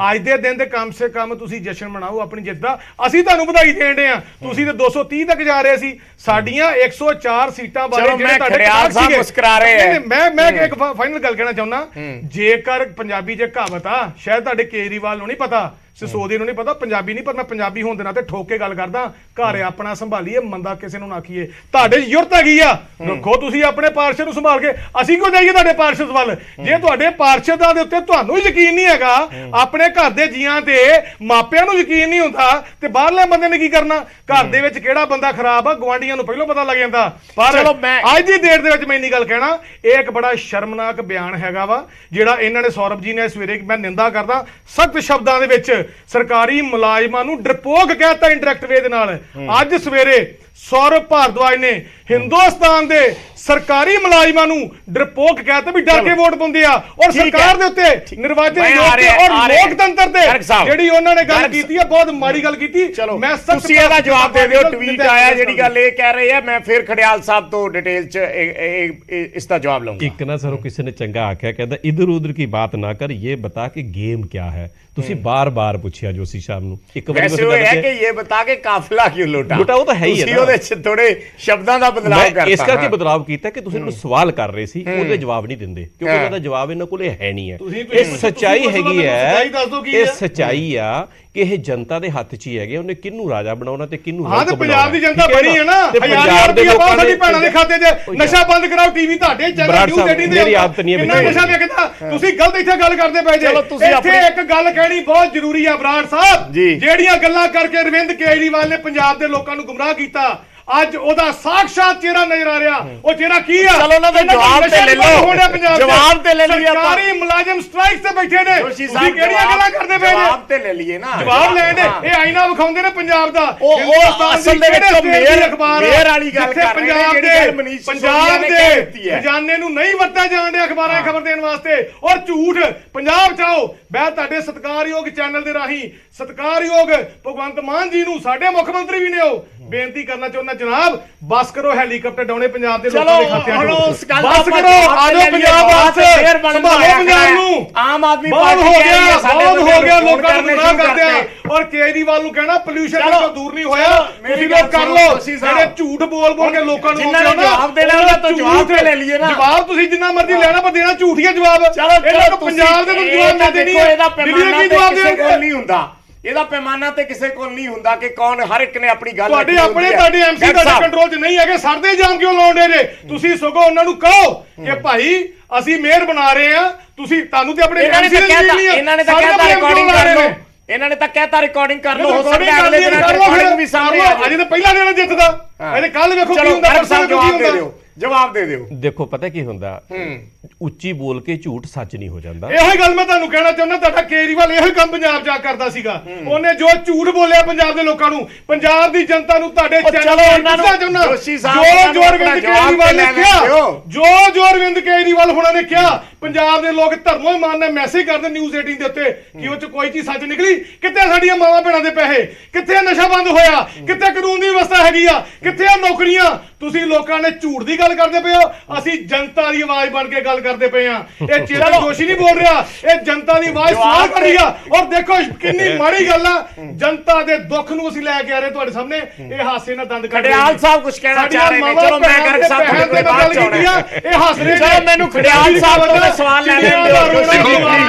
ਅੱਜ ਦੇ ਦਿਨ ਦੇ ਕਮ ਸੇ ਕਮ ਤੁਸੀਂ ਜਸ਼ਨ ਮਨਾਓ ਆਪਣੀ ਜਿੱਤ ਦਾ। ਅਸੀਂ ਤੁਹਾਨੂੰ ਵਧਾਈ ਦੇਣ ਦੇ ਆ, ਤੁਸੀਂ ਤੇ 230 ਤੱਕ ਜਾ ਰਹੇ ਸੀ, ਸਾਡੀਆਂ 104 ਸੀਟਾਂ ਬਾਰੇ ਜਿਹੜੇ ਤੁਹਾਡੇ ਸਾਹਿਬ ਮੁਸਕਰਾ ਰਹੇ ਆ। ਮੈਂ ਇੱਕ ਫਾਈਨਲ ਗੱਲ ਕਹਿਣਾ ਚਾਹੁੰਦਾ, ਜੇਕਰ ਪੰਜਾਬੀ 'ਚ ਕਹਾਵਤ ਆ, ਸ਼ਾਇਦ ਤੁਹਾਡੇ ਕੇਜਰੀਵਾਲ ਨੂੰ ਨਹੀਂ ਪਤਾ, ਸਿਸੋਦੀਆ ਨੂੰ ਨਹੀਂ ਪਤਾ, ਪੰਜਾਬੀ ਨਹੀਂ, ਪਰ ਮੈਂ ਪੰਜਾਬੀ ਹੋਣ ਦੇ ਨਾਤੇ ਠੋਕ ਕੇ ਗੱਲ ਕਰਦਾ, ਘਰ ਆਪਣਾ ਸੰਭਾਲੀਏ, ਮੰਦਾ ਕਿਸੇ ਨੂੰ ਨਾ ਆਖੀਏ। ਤੁਹਾਡੇ ਜ਼ਰੂਰਤ ਹੈਗੀ ਆ, ਰੱਖੋ ਤੁਸੀਂ ਆਪਣੇ ਪਾਰਸ਼ਦ ਨੂੰ ਸੰਭਾਲ ਕੇ। ਅਸੀਂ ਕਿਉਂ ਜਾਈਏ ਤੁਹਾਡੇ ਪਾਰਸ਼ਦ ਵੱਲ? ਜੇ ਤੁਹਾਡੇ ਪਾਰਸ਼ਦਾਂ ਦੇ ਉੱਤੇ ਤੁਹਾਨੂੰ ਯਕੀਨ ਨਹੀਂ ਹੈਗਾ, ਆਪਣੇ ਘਰ ਦੇ ਜੀਆਂ ਤੇ ਮਾਪਿਆਂ ਨੂੰ ਯਕੀਨ ਨਹੀਂ ਹੁੰਦਾ, ਤੇ ਬਾਹਰਲੇ ਬੰਦੇ ਨੇ ਕੀ ਕਰਨਾ? ਘਰ ਦੇ ਵਿੱਚ ਕਿਹੜਾ ਬੰਦਾ ਖਰਾਬ ਆ, ਗਵਾਂਢੀਆਂ ਨੂੰ ਪਹਿਲਾਂ ਪਤਾ ਲੱਗ ਜਾਂਦਾ। ਪਰ ਅੱਜ ਦੀ ਡੇਟ ਦੇ ਵਿੱਚ ਮੈਂ ਇੰਨੀ ਗੱਲ ਕਹਿਣਾ, ਇਹ ਇੱਕ ਬੜਾ ਸ਼ਰਮਨਾਕ ਬਿਆਨ ਹੈਗਾ ਵਾ ਜਿਹੜਾ ਇਹਨਾਂ ਨੇ, ਸੌਰਵ ਜੀ ਨੇ ਸਵੇਰੇ, ਮੈਂ ਨਿੰਦਾ ਕਰਦਾ ਸਖਤ ਸ਼ਬਦਾਂ ਦੇ ਵਿੱਚ, ਸਰਕਾਰੀ ਮੁਲਾਜ਼ਮਾਂ ਨੂੰ ਡਰਪੋਕ ਕਹਿਤਾ ਇੰਡਾਇਰੈਕਟ ਵੇ ਦੇ ਨਾਲ। ਅੱਜ ਸਵੇਰੇ ਸੌਰਵ ਭਾਰਦਵਾਜ ਨੇ ਹਿੰਦੁਸਤਾਨ ਦੇ ਸਰਕਾਰੀ ਮੁਲਾਜ਼ਮਾਂ ਨੂੰ ਡਰਪੋਕ ਕਹਿਤਾ ਵੀ ਡਰ ਕੇ ਵੋਟ ਪਾਉਂਦੇ ਆ, ਔਰ ਸਰਕਾਰ ਦੇ ਉੱਤੇ, ਨਿਰਵਾਚਨ ਆਯੋਗ ਤੇ ਔਰ ਲੋਕਤੰਤਰ ਤੇ ਜਿਹੜੀ ਉਹਨਾਂ ਨੇ ਗੱਲ ਕੀਤੀ ਆ, ਬਹੁਤ ਮਾੜੀ ਗੱਲ ਕੀਤੀ। ਮੈਂ ਤੁਸੀਂ ਇਹਦਾ ਜਵਾਬ ਦੇ ਦਿਓ। ਟਵੀਟ ਆਇਆ ਜਿਹੜੀ ਗੱਲ ਇਹ ਕਹਿ ਰਹੇ ਆ, ਮੈਂ ਫਿਰ ਖੜਿਆਲ ਸਾਹਿਬ ਤੋਂ ਡਿਟੇਲ 'ਚ ਇਸ ਦਾ ਜਵਾਬ ਲਵਾਂਗਾ। ਇੱਕ ਨਾ ਸਰ, ਕਿਸੇ ਨੇ ਚੰਗਾ ਆਖਿਆ, ਕਹਿੰਦਾ ਇਧਰ ਉਧਰ ਕੀ ਬਾਤ ਨਾ ਕਰ, ਇਹ ਬਤਾ ਕਿ ਗੇਮ ਕਿਆ ਹੈ। ਤੁਸੀਂ ਬਾਰ-ਬਾਰ ਪੁੱਛਿਆ ਜੋਸ਼ੀ ਸਾਹਿਬ ਨੂੰ, ਇੱਕ ਵਾਰ ਵੈਸੇ ਉਹ ਹੈ ਕਿ ਇਹ ਬਤਾ ਕੇ ਕਾਫਲਾ ਕਿਉਂ ਲੁੱਟਾ, ਉਹ ਤਾਂ ਹੈ ਹੀ ਹੈ, ਉਹਦੇ 'ਚ ਥੋੜੇ ਸ਼ਬਦਾਂ ਦਾ ਬਦਲਾਅ ਕਰਤਾ। ਇਸ ਕਰਕੇ ਬਦਲਾਅ ਕੀਤਾ ਕਿ ਤੁਸੀਂ ਇਹਨੂੰ ਸਵਾਲ ਕਰ ਰਹੇ ਸੀ, ਉਹਦੇ ਜਵਾਬ ਨਹੀਂ ਦਿੰਦੇ ਕਿਉਂਕਿ ਉਹਦਾ ਜਵਾਬ ਇਹਨਾਂ ਕੋਲੇ ਹੈ ਨਹੀਂ ਹੈ। ਇਹ ਸੱਚਾਈ ਹੈਗੀ ਹੈ, ਇਹ ਸੱਚਾਈ ਆ ਕਿ ਇਹ ਜਨਤਾ ਦੇ ਹੱਥ 'ਚ ਹੀ ਹੈਗੇ, ਉਹਨੇ ਕਿਹਨੂੰ ਰਾਜਾ ਬਣਾਉਣਾ ਤੇ ਕਿਹਨੂੰ ਹਾਂ ਤੇ ਪੰਜਾਬ ਦੀ ਜਨਤਾ ਬਣੀ ਹੈ ਨਾ, ਹਜ਼ਾਰ ਰੁਪਏ ਪਾਓ ਸਾਡੀ ਭੈਣਾਂ ਦੇ ਖਾਤੇ 'ਚ, ਨਸ਼ਾ ਬੰਦ ਕਰਾਓ, ਟੀਵੀ ਤੁਹਾਡੇ ਚੈਨਲ ਨਿਊਜ਼ 18 ਦੇ ਮੇਰੀ ਆਦਤ ਨਹੀਂ ਹੈ ਕਿੰਨਾ ਨਸ਼ਾ ਵੇਖਦਾ, ਤੁਸੀਂ ਗਲਤ ਇੱਥੇ ਗੱਲ ਕਰਦੇ ਪਏ ਜੇ। ਇੱਥੇ ਇੱਕ ਗੱਲ ਕਹਿਣੀ ਬਹੁਤ ਜ਼ਰੂਰੀ ਆ ਬਰਾੜ ਸਾਹਿਬ, ਜਿਹੜੀਆਂ ਗੱਲਾਂ ਕਰਕੇ ਅਰਵਿੰਦ ਕੇਜਰੀਵਾਲ ਨੇ ਪੰਜਾਬ ਦੇ ਲੋਕਾਂ ਨੂੰ ਗੁੰਮਰਾਹ ਕੀਤਾ, ਅੱਜ ਉਹਦਾ ਸਾਖਸ਼ਾਤ ਚਿਹਰਾ ਨਜ਼ਰ ਆ ਰਿਹਾ। ਉਹ ਚਿਹਰਾ ਕੀ ਆ? ਚਲੋ ਉਹਨਾਂ ਦਾ ਜਵਾਬ ਤੇ ਲੈ ਲਓ, ਜਵਾਬ ਤੇ ਲੈ ਲਈਏ ਆਪਾਂ। ਸਰਕਾਰੀ ਮੁਲਾਜ਼ਮ ਸਟ੍ਰਾਈਕ ਤੇ ਬੈਠੇ ਨੇ, ਤੁਸੀਂ ਕਿਹੜੀਆਂ ਗੱਲਾਂ ਕਰਦੇ ਪਏ ਨੇ? ਜਵਾਬ ਤੇ ਲੈ ਲਈਏ ਨਾ, ਜਵਾਬ ਲੈਣ ਦੇ। ਇਹ ਆਈਨਾ ਵਿਖਾਉਂਦੇ ਨੇ ਪੰਜਾਬ ਦਾ, ਉਹ ਅਸਲ ਦੇ ਵਿੱਚ ਮੇਅਰ ਵਾਲੀ ਗੱਲ ਕਰ ਰਹੇ ਨੇ, ਜਿਹੜੀ ਮਨੀਸ਼ ਪੰਜਾਬ ਦੇ ਖਜ਼ਾਨੇ ਨੂੰ ਨਹੀਂ ਵਰਤਿਆ ਜਾਣ ਦੇ ਅਖਬਾਰਾਂ ਖਬਰ ਦੇਣ ਵਾਸਤੇ, ਔਰ ਝੂਠ ਪੰਜਾਬ ਚਾਓ। ਮੈਂ ਤੁਹਾਡੇ ਸਤਿਕਾਰਯੋਗ ਚੈਨਲ ਦੇ ਰਾਹੀਂ ਸਤਿਕਾਰਯੋਗ ਭਗਵੰਤ ਮਾਨ ਜੀ ਨੂੰ, ਸਾਡੇ ਮੁੱਖ ਮੰਤਰੀ ਵੀ ਨੇ, ਉਹ ਬੇਨਤੀ ਕਰਨਾ ਚਾਹੁੰਦਾ, ਜਨਾਬ ਬਸ ਕਰੋ ਹੈਲੀਕਾਪਟਰ ਡਾਉਣੇ ਪੰਜਾਬ ਦੇ ਲੋਕਾਂ ਦੇ ਖਾਤਿਆਂ 'ਚ, ਬਸ ਕਰੋ, ਆਜੋ ਪੰਜਾਬ ਵਾਸਤੇ, ਸੰਭਾਲੋ ਪੰਜਾਬ ਨੂੰ। ਆਮ ਆਦਮੀ ਬਹੁਤ ਹੋ ਗਿਆ ਲੋਕਾਂ ਨੂੰ ਗੁੰਮਰਾਹ ਕਰਦੇ ਆ। ਔਰ ਕੇਜਰੀਵਾਲ ਨੂੰ ਕਹਿਣਾ ਪੋਲਿਊਸ਼ਨ ਤੋਂ ਦੂਰ ਨਹੀਂ ਹੋਇਆ, ਤੁਸੀਂ ਲੋਕ ਕਰ ਲਓ। ਜਿਹੜੇ ਝੂਠ ਬੋਲ ਕੇ ਲੋਕਾਂ ਨੂੰ ਜਵਾਬ ਦੇਣਾ ਉਹਨਾਂ ਤੋਂ ਜਵਾਬ ਤੇ ਲੈ ਲਈਏ ਨਾ। ਜਵਾਬ ਤੁਸੀਂ ਜਿੰਨਾ ਮਰਜ਼ੀ ਲੈਣਾ, ਪਰ ਦੇਣਾ ਝੂਠ ਹੀ ਹੈ ਜਵਾਬ। ਇਹਨਾਂ ਨੂੰ ਪੰਜਾਬ ਦੇ ਨੂੰ ਜਵਾਬ ਦੇ ਦੇਣੀ ਹੈ, ਇਹਦਾ ਪੈਮਾਨਾ ਕੀ ਜਵਾਬ ਕਿਸੇ ਕੋਲ ਦੇਣਗੇ? ਨਹੀਂ ਹੁੰਦਾ, ਇਹਦਾ ਪੈਮਾਨਾ ਤੇ ਕਿਸੇ ਕੋਲ ਨਹੀਂ ਹੁੰਦਾ ਕਿ ਕੌਣ, ਹਰ ਇੱਕ ਨੇ ਆਪਣੀ ਗੱਲ ਤੁਹਾਡੇ ਐਮਸੀ ਤੁਹਾਡੇ ਕੰਟਰੋਲ 'ਚ ਨਹੀਂ ਹੈਗੇ, ਸਾਡੇ ਜਾਮ ਕਿਉਂ ਲਾਉਂਦੇ ਨੇ? ਤੁਸੀਂ ਸਗੋਂ ਉਹਨਾਂ ਨੂੰ ਕਹੋ ਕਿ ਭਾਈ ਅਸੀਂ ਮੇਅਰ ਬਣਾ ਰਹੇ ਆ, ਤੁਸੀਂ ਤੁਹਾਨੂੰ ਤੇ ਆਪਣੇ ਇਹਨਾਂ ਨੇ ਤਾਂ ਕਹਿਤਾ ਰਿਕਾਰਡਿੰਗ ਕਰ ਲਓ, ਇਹਨਾਂ ਨੇ ਤਾਂ ਕਹਿਤਾ ਰਿਕਾਰਡਿੰਗ ਕਰ ਲਓ, ਹੋ ਸਕਦਾ ਅਗਲੇ ਦਿਨ ਰਿਕਾਰਡਿੰਗ ਵੀ ਸਾਹਮਣੇ ਆ ਜਾਏ। ਅਜੇ ਤਾਂ ਪਹਿਲਾ ਦਿਨ ਜਿੱਤਦਾ, ਇਹਦੇ ਕੱਲ ਵੇਖੋ ਕੀ ਹੁੰਦਾ। ਜਵਾਬ ਦੇ ਦਿਓ। ਦੇਖੋ ਪਤਾ ਕੀ ਹੁੰਦਾ, ਉੱਚੀ ਬੋਲ ਕੇ ਝੂਠ ਸੱਚ ਨਹੀਂ ਹੋ ਜਾਂਦਾ। ਇਹੋ ਗੱਲ ਮੈਂ ਤੁਹਾਨੂੰ ਕਹਿਣਾ ਚਾਹੁੰਦਾ, ਤੁਹਾਡਾ ਕੇਜਰੀਵਾਲ ਇਹੋ ਕੰਮ ਪੰਜਾਬ ਜਾ ਕਰਦਾ ਸੀਗਾ। ਉਹਨੇ ਜੋ ਝੂਠ ਬੋਲਿਆ ਪੰਜਾਬ ਦੇ ਲੋਕਾਂ ਨੂੰ, ਪੰਜਾਬ ਦੀ ਜਨਤਾ ਨੂੰ, ਤੁਹਾਡੇ ਜੋ ਅਰਵਿੰਦ ਕੇਜਰੀਵਾਲ ਹੁਣਾਂ ਨੇ ਕਿਹਾ, ਪੰਜਾਬ ਦੇ ਲੋਕ ਧਰਮੋਂ ਮਾਨ ਨੇ ਮੈਸੇਜ ਕਰਦੇ ਨਿਊਜ਼ 18 ਦੇ ਉੱਤੇ ਕਿ ਉਹ ਚ ਕੋਈ ਚੀਜ਼ ਸੱਚ ਨਿਕਲੀ। ਕਿੱਥੇ ਸਾਡੀਆਂ ਮਾਵਾਂ ਭੈਣਾਂ ਦੇ ਪੈਸੇ? ਕਿੱਥੇ ਨਸ਼ਾ ਬੰਦ ਹੋਇਆ? ਕਿੱਥੇ ਕਾਨੂੰਨ ਦੀ ਵਿਵਸਥਾ ਹੈਗੀ ਆ? ਕਿੱਥੇ ਆ ਨੌਕਰੀਆਂ? ਤੁਸੀਂ ਲੋਕਾਂ ਨੇ ਝੂਠ ਦੀ ਗੱਲ ਕਰਦੇ ਪਏ ਹੋ, ਅਸੀਂ ਜਨਤਾ ਦੀ ਆਵਾਜ਼ ਬਣ ਕੇ ਗੱਲ ਕਰਦੇ ਪਏ ਆ। ਇਹ ਚੇਤਨ ਜੋਸ਼ੀ ਨਹੀਂ ਬੋਲ ਰਿਹਾ, ਇਹ ਜਨਤਾ ਦੀ ਆਵਾਜ਼ ਸਵਾਲ ਕਰ ਰਹੀ ਆ। ਔਰ ਦੇਖੋ ਕਿੰਨੀ ਮਾੜੀ ਗੱਲ ਆ, ਜਨਤਾ ਦੇ ਦੁੱਖ ਨੂੰ ਅਸੀਂ ਲੈ ਕੇ ਆ ਰਹੇ ਤੁਹਾਡੇ ਸਾਹਮਣੇ। ਇਹ ਹਾਸੇ ਨਾਲ ਦੰਦ ਕੱਢ ਰਹੇ। ਖੜਿਆਲ ਸਾਹਿਬ ਕੁਝ ਕਹਿਣਾ ਚਾਹ ਰਹੇ ਨੇ, ਚਲੋ ਮੈਂ ਗਰਗ ਸਾਹਿਬ ਦੇ ਕੋਲ ਬਾਅਦ ਚ ਆਉਣਾ। ਇਹ ਹੱਸ ਰਹੇ ਚਲੋ ਮੈਨੂੰ ਖੜਿਆਲ ਸਾਹਿਬ ਤੋਂ ਸਵਾਲ ਲੈ ਲੈਣ ਦਿਓ।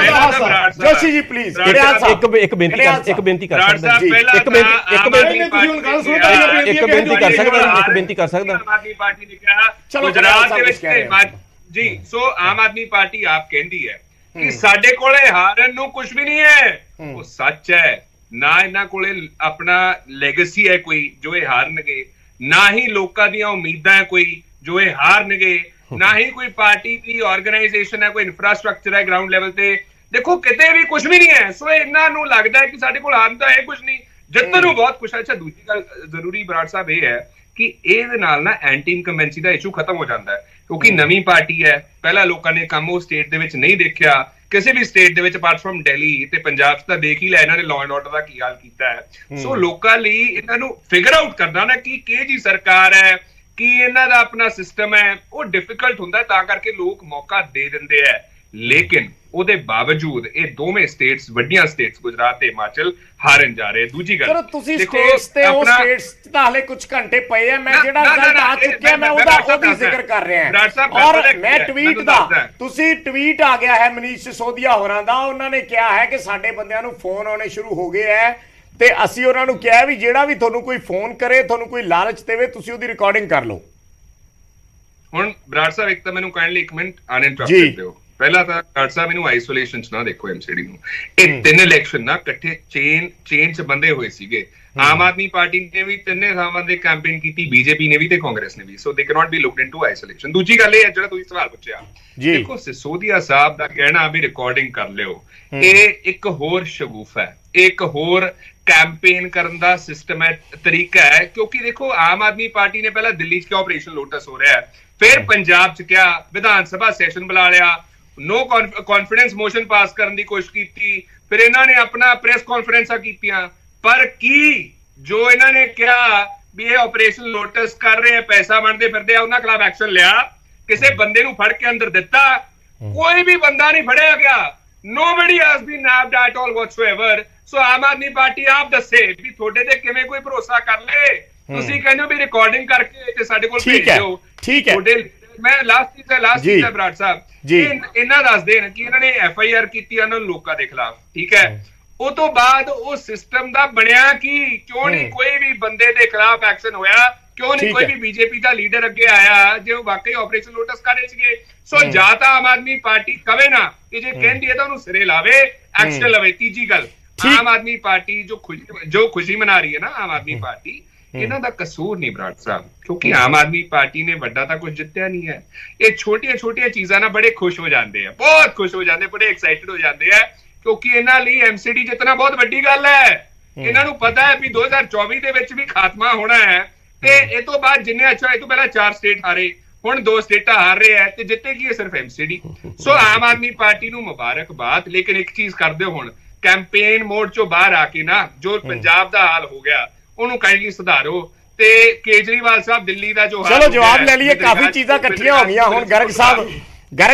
ਜੋਸ਼ੀ ਜੀ ਪਲੀਜ਼, ਖੜਿਆਲ ਸਾਹਿਬ ਇੱਕ ਬੇਨਤੀ ਕਰ ਸਕਦਾ ਜੀ, ਇੱਕ ਬੇਨਤੀ ਕਰ ਸਕਦਾ। ਆਮ ਆਦਮੀ ਪਾਰਟੀ ਨੇ ਕਿਹਾ ਗੁਜਰਾਤ ਦੇ ਵਿੱਚ ਜੀ, ਸੋ ਆਮ ਆਦਮੀ ਪਾਰਟੀ ਆਪ ਕਹਿੰਦੀ ਹੈ ਕਿ ਸਾਡੇ ਕੋਲੇ ਹਾਰਨ ਨੂੰ ਕੁਝ ਵੀ ਨਹੀਂ ਹੈ। ਉਹ ਸੱਚ ਹੈ, ਨਾ ਇਹਨਾਂ ਕੋਲੇ ਆਪਣਾ ਲੈਗੇਸੀ ਹੈ ਕੋਈ ਜੋ ਇਹ ਹਾਰਨਗੇ, ਨਾ ਹੀ ਲੋਕਾਂ ਦੀਆਂ ਉਮੀਦਾਂ ਹੈ ਕੋਈ ਜੋ ਇਹ ਹਾਰਨਗੇ, ਨਾ ਹੀ ਕੋਈ ਪਾਰਟੀ ਦੀ ਆਰਗੇਨਾਈਜੇਸ਼ਨ ਹੈ, ਕੋਈ ਇਨਫਰਾਸਟ੍ਰਕਚਰ ਹੈ ਗਰਾਊਂਡ ਲੈਵਲ ਤੇ। ਦੇਖੋ ਕਿਤੇ ਵੀ ਕੁਝ ਵੀ ਨਹੀਂ ਹੈ। ਸੋ ਇਹਨਾਂ ਨੂੰ ਲੱਗਦਾ ਹੈ ਕਿ ਸਾਡੇ ਕੋਲ ਹਾਰਨ ਤਾਂ ਹੈ ਕੁਝ ਨਹੀਂ, ਜਿੱਤਣ ਨੂੰ ਬਹੁਤ ਕੁਛ ਹੈ। ਅੱਛਾ, ਦੂਜੀ ਗੱਲ ਜ਼ਰੂਰੀ ਬਰਾੜ ਸਾਹਿਬ ਇਹ ਹੈ ਕਿ ਇਹਦੇ ਨਾਲ ਨਾ ਐਂਟੀ ਇਨਕੰਬੈਂਸੀ ਦਾ ਇਸ਼ੂ ਖਤਮ ਹੋ ਜਾਂਦਾ ਹੈ, ਕਿਉਂਕਿ ਨਵੀਂ ਪਾਰਟੀ ਹੈ। ਪਹਿਲਾਂ ਲੋਕਾਂ ਨੇ ਕੰਮ ਉਹ ਸਟੇਟ ਦੇ ਵਿੱਚ ਨਹੀਂ ਦੇਖਿਆ, ਕਿਸੇ ਵੀ ਸਟੇਟ ਦੇ ਵਿੱਚ ਅਪਾਰਟ ਫਰਮ ਦਿੱਲੀ ਤੇ ਪੰਜਾਬ ਤਾਂ ਦੇਖ ਹੀ ਲਿਆ ਇਹਨਾਂ ਨੇ ਲਾਅ ਐਂਡ ਆਰਡਰ ਦਾ ਕੀ ਹਾਲ ਕੀਤਾ ਹੈ। ਸੋ ਲੋਕਾਂ ਲਈ ਇਹਨਾਂ ਨੂੰ ਫਿਗਰ ਆਊਟ ਕਰਨਾ ਨਾ ਕਿ ਕਿਹੜੀ ਸਰਕਾਰ ਹੈ, ਕੀ ਇਹਨਾਂ ਦਾ ਆਪਣਾ ਸਿਸਟਮ ਹੈ, ਉਹ ਡਿਫਿਕਲਟ ਹੁੰਦਾ, ਤਾਂ ਕਰਕੇ ਲੋਕ ਮੌਕਾ ਦੇ ਦਿੰਦੇ ਹੈ। ਲੇਕਿਨ ਉਹਦੇ ਬਾਵਜੂਦ ਇਹ ਦੋਵੇਂ ਸਟੇਟਸ, ਵੱਡੀਆਂ ਸਟੇਟਸ ਗੁਜਰਾਤ ਤੇ ਹਿਮਾਚਲ ਹਾਰਨ ਜਾ ਰਹੇ। ਦੂਜੀ ਗੱਲ, ਚਲੋ ਤੁਸੀਂ ਸਟੇਟਸ ਤੇ ਉਹ ਸਟੇਟਸ ਤਾਂ ਹਲੇ ਕੁਝ ਘੰਟੇ ਪਏ ਆ, ਮੈਂ ਜਿਹੜਾ ਗੱਲ ਆ ਚੁੱਕਿਆ ਮੈਂ ਉਹਦੀ ਜ਼ਿਕਰ ਕਰ ਰਿਹਾ ਹਾਂ। ਔਰ ਮੈਂ ਟਵੀਟ ਦਾ, ਤੁਸੀਂ ਟਵੀਟ ਆ ਗਿਆ ਹੈ ਮਨੀਸ਼ ਸਿਸੋਦੀਆ ਹੋਰਾਂ ਦਾ, ਉਹਨਾਂ ਨੇ ਕਿਹਾ ਹੈ ਕਿ ਸਾਡੇ ਬੰਦਿਆਂ ਨੂੰ ਫੋਨ ਆਉਣੇ ਸ਼ੁਰੂ ਹੋ ਗਏ ਹੈ ਤੇ ਅਸੀਂ ਉਹਨਾਂ ਨੂੰ ਕਿਹਾ ਵੀ ਜਿਹੜਾ ਵੀ ਤੁਹਾਨੂੰ ਕੋਈ ਫੋਨ ਕਰੇ, ਤੁਹਾਨੂੰ ਕੋਈ ਲਾਲਚ ਦੇਵੇ, ਤੁਸੀਂ ਉਹਦੀ ਰਿਕਾਰਡਿੰਗ ਕਰ ਲਓ। ਹੁਣ ਬਰਾੜ ਸਾਹਿਬ ਇੱਕ ਤਾਂ ਮੈਨੂੰ ਕਾਈਂਡਲੀ ਇੱਕ ਮਿੰਟ ਅਨਇੰਟਰਪਟਡ ਦਿਓ। ਪਹਿਲਾਂ ਤਾਂ ਬਰਾੜ ਸਾਹਿਬ ਇਹਨੂੰ ਆਈਸੋਲੇਸ਼ਨ ਚ ਨਾ ਦੇਖੋ, ਐਮਸੀਡੀ ਨੂੰ। ਇਹ ਤਿੰਨ ਇਲੈਕਸ਼ਨ ਨਾ ਇਕੱਠੇ ਚੇਨ ਚ ਬੰਦੇ ਹੋਏ ਸੀਗੇ। ਆਮ ਆਦਮੀ ਪਾਰਟੀ ਨੇ ਵੀ ਤਿੰਨੇ ਥਾਵਾਂ ਤੇ ਕੈਂਪੇਨ ਕੀਤੀ, ਬੀਜੇਪੀ ਨੇ ਵੀ ਤੇ ਕਾਂਗਰਸ ਨੇ ਵੀ। So they can not be looked into isolation. ਦੂਜੀ ਗੱਲ ਇਹ ਹੈ ਜਿਹੜਾ ਤੁਸੀਂ ਸਵਾਲ ਪੁੱਛਿਆ, ਦੇਖੋ ਸਿਸੋਦੀਆ ਸਾਹਿਬ ਦਾ ਕਹਿਣਾ ਵੀ ਰਿਕਾਰਡਿੰਗ ਕਰ ਲਿਓ, ਇਹ ਇੱਕ ਹੋਰ ਸ਼ਗੂਫਾ ਹੈ, ਇੱਕ ਹੋਰ ਕੈਂਪੇਨ ਕਰਨ ਦਾ ਸਿਸਟਮ ਹੈ, ਤਰੀਕਾ ਹੈ। ਕਿਉਂਕਿ ਦੇਖੋ ਆਮ ਆਦਮੀ ਪਾਰਟੀ ਨੇ ਪਹਿਲਾਂ ਦਿੱਲੀ 'ਚ ਕਿਹਾ ਆਪਰੇਸ਼ਨ ਲੋਟਸ ਹੋ ਰਿਹਾ ਹੈ, ਫਿਰ ਪੰਜਾਬ 'ਚ ਕਿਹਾ, ਵਿਧਾਨ ਸਭਾ ਸੈਸ਼ਨ ਬੁਲਾ ਲਿਆ, ਨੋ ਕੌਨਫੀਡੈਂਸ ਮੋਸ਼ਨ ਪਾਸ ਕਰਨ ਦੀ ਕੋਸ਼ਿਸ਼ ਕੀਤੀ, ਫਿਰ ਇਹਨਾਂ ਨੇ ਆਪਣਾ ਪ੍ਰੈਸ ਕਾਨਫਰੰਸਾਂ ਕੀਤੀਆਂ। ਪਰ ਕੀ ਜੋ ਇਹਨਾਂ ਨੇ ਕਿਹਾ ਵੀ ਇਹ ਆਪਰੇਸ਼ਨ ਲੋਟਸ ਕਰ ਰਹੇ ਆ, ਪੈਸਾ ਵੰਡਦੇ ਫਿਰਦੇ ਆ, ਉਹਨਾਂ ਖਿਲਾਫ ਐਕਸ਼ਨ ਲਿਆ? ਕਿਸੇ ਬੰਦੇ ਨੂੰ ਫੜ ਕੇ ਅੰਦਰ ਦਿੱਤਾ? ਕੋਈ ਵੀ ਬੰਦਾ ਨਹੀਂ ਫੜਿਆ ਗਿਆ। nobody has been nabbed at all whatsoever। So Aam Aadmi party ਆਪ ਦੱਸੇ ਵੀ ਤੁਹਾਡੇ ਤੇ ਕਿਵੇਂ ਕੋਈ ਭਰੋਸਾ ਕਰ ਲੇ। ਤੁਸੀਂ ਕਹਿੰਦੇ ਹੋ ਵੀ ਰਿਕਾਰਡਿੰਗ ਕਰਕੇ ਤੇ ਸਾਡੇ ਕੋਲ ਭੇਜ ਦਿਓ। ਠੀਕ ਹੈ, ਤੁਹਾਡੇ ਮੈਂ ਲਾਸਟ ਚੀਜ਼ ਹੈ ਬਰਾੜ ਸਾਹਿਬ ਜੀ। ਇਹਨਾਂ ਦੱਸ ਦੇਣ ਕਿ ਇਹਨਾਂ ਨੇ FIR ਕੀਤੀ ਉਹਨਾਂ ਲੋਕਾਂ ਦੇ ਖਿਲਾਫ, ਠੀਕ ਹੈ, ਉਹ ਤੋਂ ਬਾਅਦ ਉਹ ਸਿਸਟਮ ਦਾ ਬਣਿਆ ਕਿ ਕਿਉਂ ਨਹੀਂ ਕੋਈ ਵੀ ਬੰਦੇ ਦੇ ਖਿਲਾਫ ਐਕਸ਼ਨ ਹੋਇਆ, ਕਿਉਂ ਨਹੀਂ ਕੋਈ ਵੀ ਬੀਜੇਪੀ ਦਾ ਲੀਡਰ ਅੱਗੇ ਆਇਆ ਜੇ ਉਹ ਵਾਕਈ ਆਪਰੇਸ਼ਨ ਲੋਟਸ ਕਰ ਰਹੇ ਸੀਗੇ। ਸੋ ਜਾਂ ਤਾਂ ਆਮ ਆਦਮੀ ਪਾਰਟੀ ਕਵੇ ਨਾ ਕਿ ਜੇ ਕਹਿੰਦੀ ਹੈ ਤਾਂ ਉਹਨੂੰ ਸਿਰੇ ਲਾਵੇ, ਐਕਸ਼ਨ ਲਵੇ। ਤੀਜੀ ਗੱਲ, ਆਮ ਆਦਮੀ ਪਾਰਟੀ ਜੋ ਖੁਸ਼ੀ ਮਨਾ ਰਹੀ ਹੈ ਨਾ, ਆਮ ਆਦਮੀ ਪਾਰਟੀ, ਇਹਨਾਂ ਦਾ ਕਸੂਰ ਨਹੀਂ ਬਰਾੜ ਸਾਹਿਬ, ਕਿਉਂਕਿ ਆਮ ਆਦਮੀ ਪਾਰਟੀ ਨੇ ਵੱਡਾ ਤਾਂ ਕੁਝ ਜਿੱਤਿਆ ਨਹੀਂ ਹੈ। ਇਹ ਛੋਟੀਆਂ ਚੀਜ਼ਾਂ ਨਾਲ ਬੜੇ ਖੁਸ਼ ਹੋ ਜਾਂਦੇ ਆ, ਬਹੁਤ ਖੁਸ਼ ਹੋ ਜਾਂਦੇ, ਬੜੇ ਐਕਸਾਈਟਡ ਹੋ ਜਾਂਦੇ ਆ, ਕਿਉਂਕਿ ਇਹਨਾਂ ਲਈ MCD ਜਿੱਤਣਾ ਬਹੁਤ ਵੱਡੀ ਗੱਲ ਹੈ। ਇਹਨਾਂ ਨੂੰ ਪਤਾ ਹੈ ਵੀ 2024 ਦੇ ਵਿੱਚ ਵੀ ਖਾਤਮਾ ਹੋਣਾ ਹੈ, ਤੇ ਇਹ ਤੋਂ ਬਾਅਦ ਜਿੰਨੇ ਇਹ ਤੋਂ ਪਹਿਲਾਂ 4 ਸਟੇਟ ਹਾਰੇ, ਹੁਣ 2 ਸਟੇਟਾਂ ਹਾਰ ਰਹੇ ਹੈ, ਤੇ ਜਿੱਤੇਗੀ ਇਹ ਸਿਰਫ MCD। ਸੋ ਆਮ ਆਦਮੀ ਪਾਰਟੀ ਨੂੰ ਮੁਬਾਰਕਬਾਦ, ਲੇਕਿਨ ਇੱਕ ਚੀਜ਼ ਕਰ ਦਿਓ, ਹੁਣ ਕੈਂਪੇਨ ਮੋਡ ਚੋਂ ਬਾਹਰ ਆ ਕੇ ਨਾ ਜੋ ਪੰਜਾਬ ਦਾ ਹਾਲ ਹੋ ਗਿਆ ਉਹਨੂੰ ਕਾਈਂਡਲੀ ਸੁਧਾਰੋ, ਤੇ ਕੇਜਰੀਵਾਲ ਸਾਹਿਬ ਦਿੱਲੀ ਦਾ ਜੋ ਚਲੋ ਜਵਾਬ ਲੈ ਲਈਏ, ਕਾਫੀ ਚੀਜ਼ਾਂ ਇਕੱਠੀਆਂ ਹੋ ਗਈਆਂ। ਹੁਣ ਗਰਗ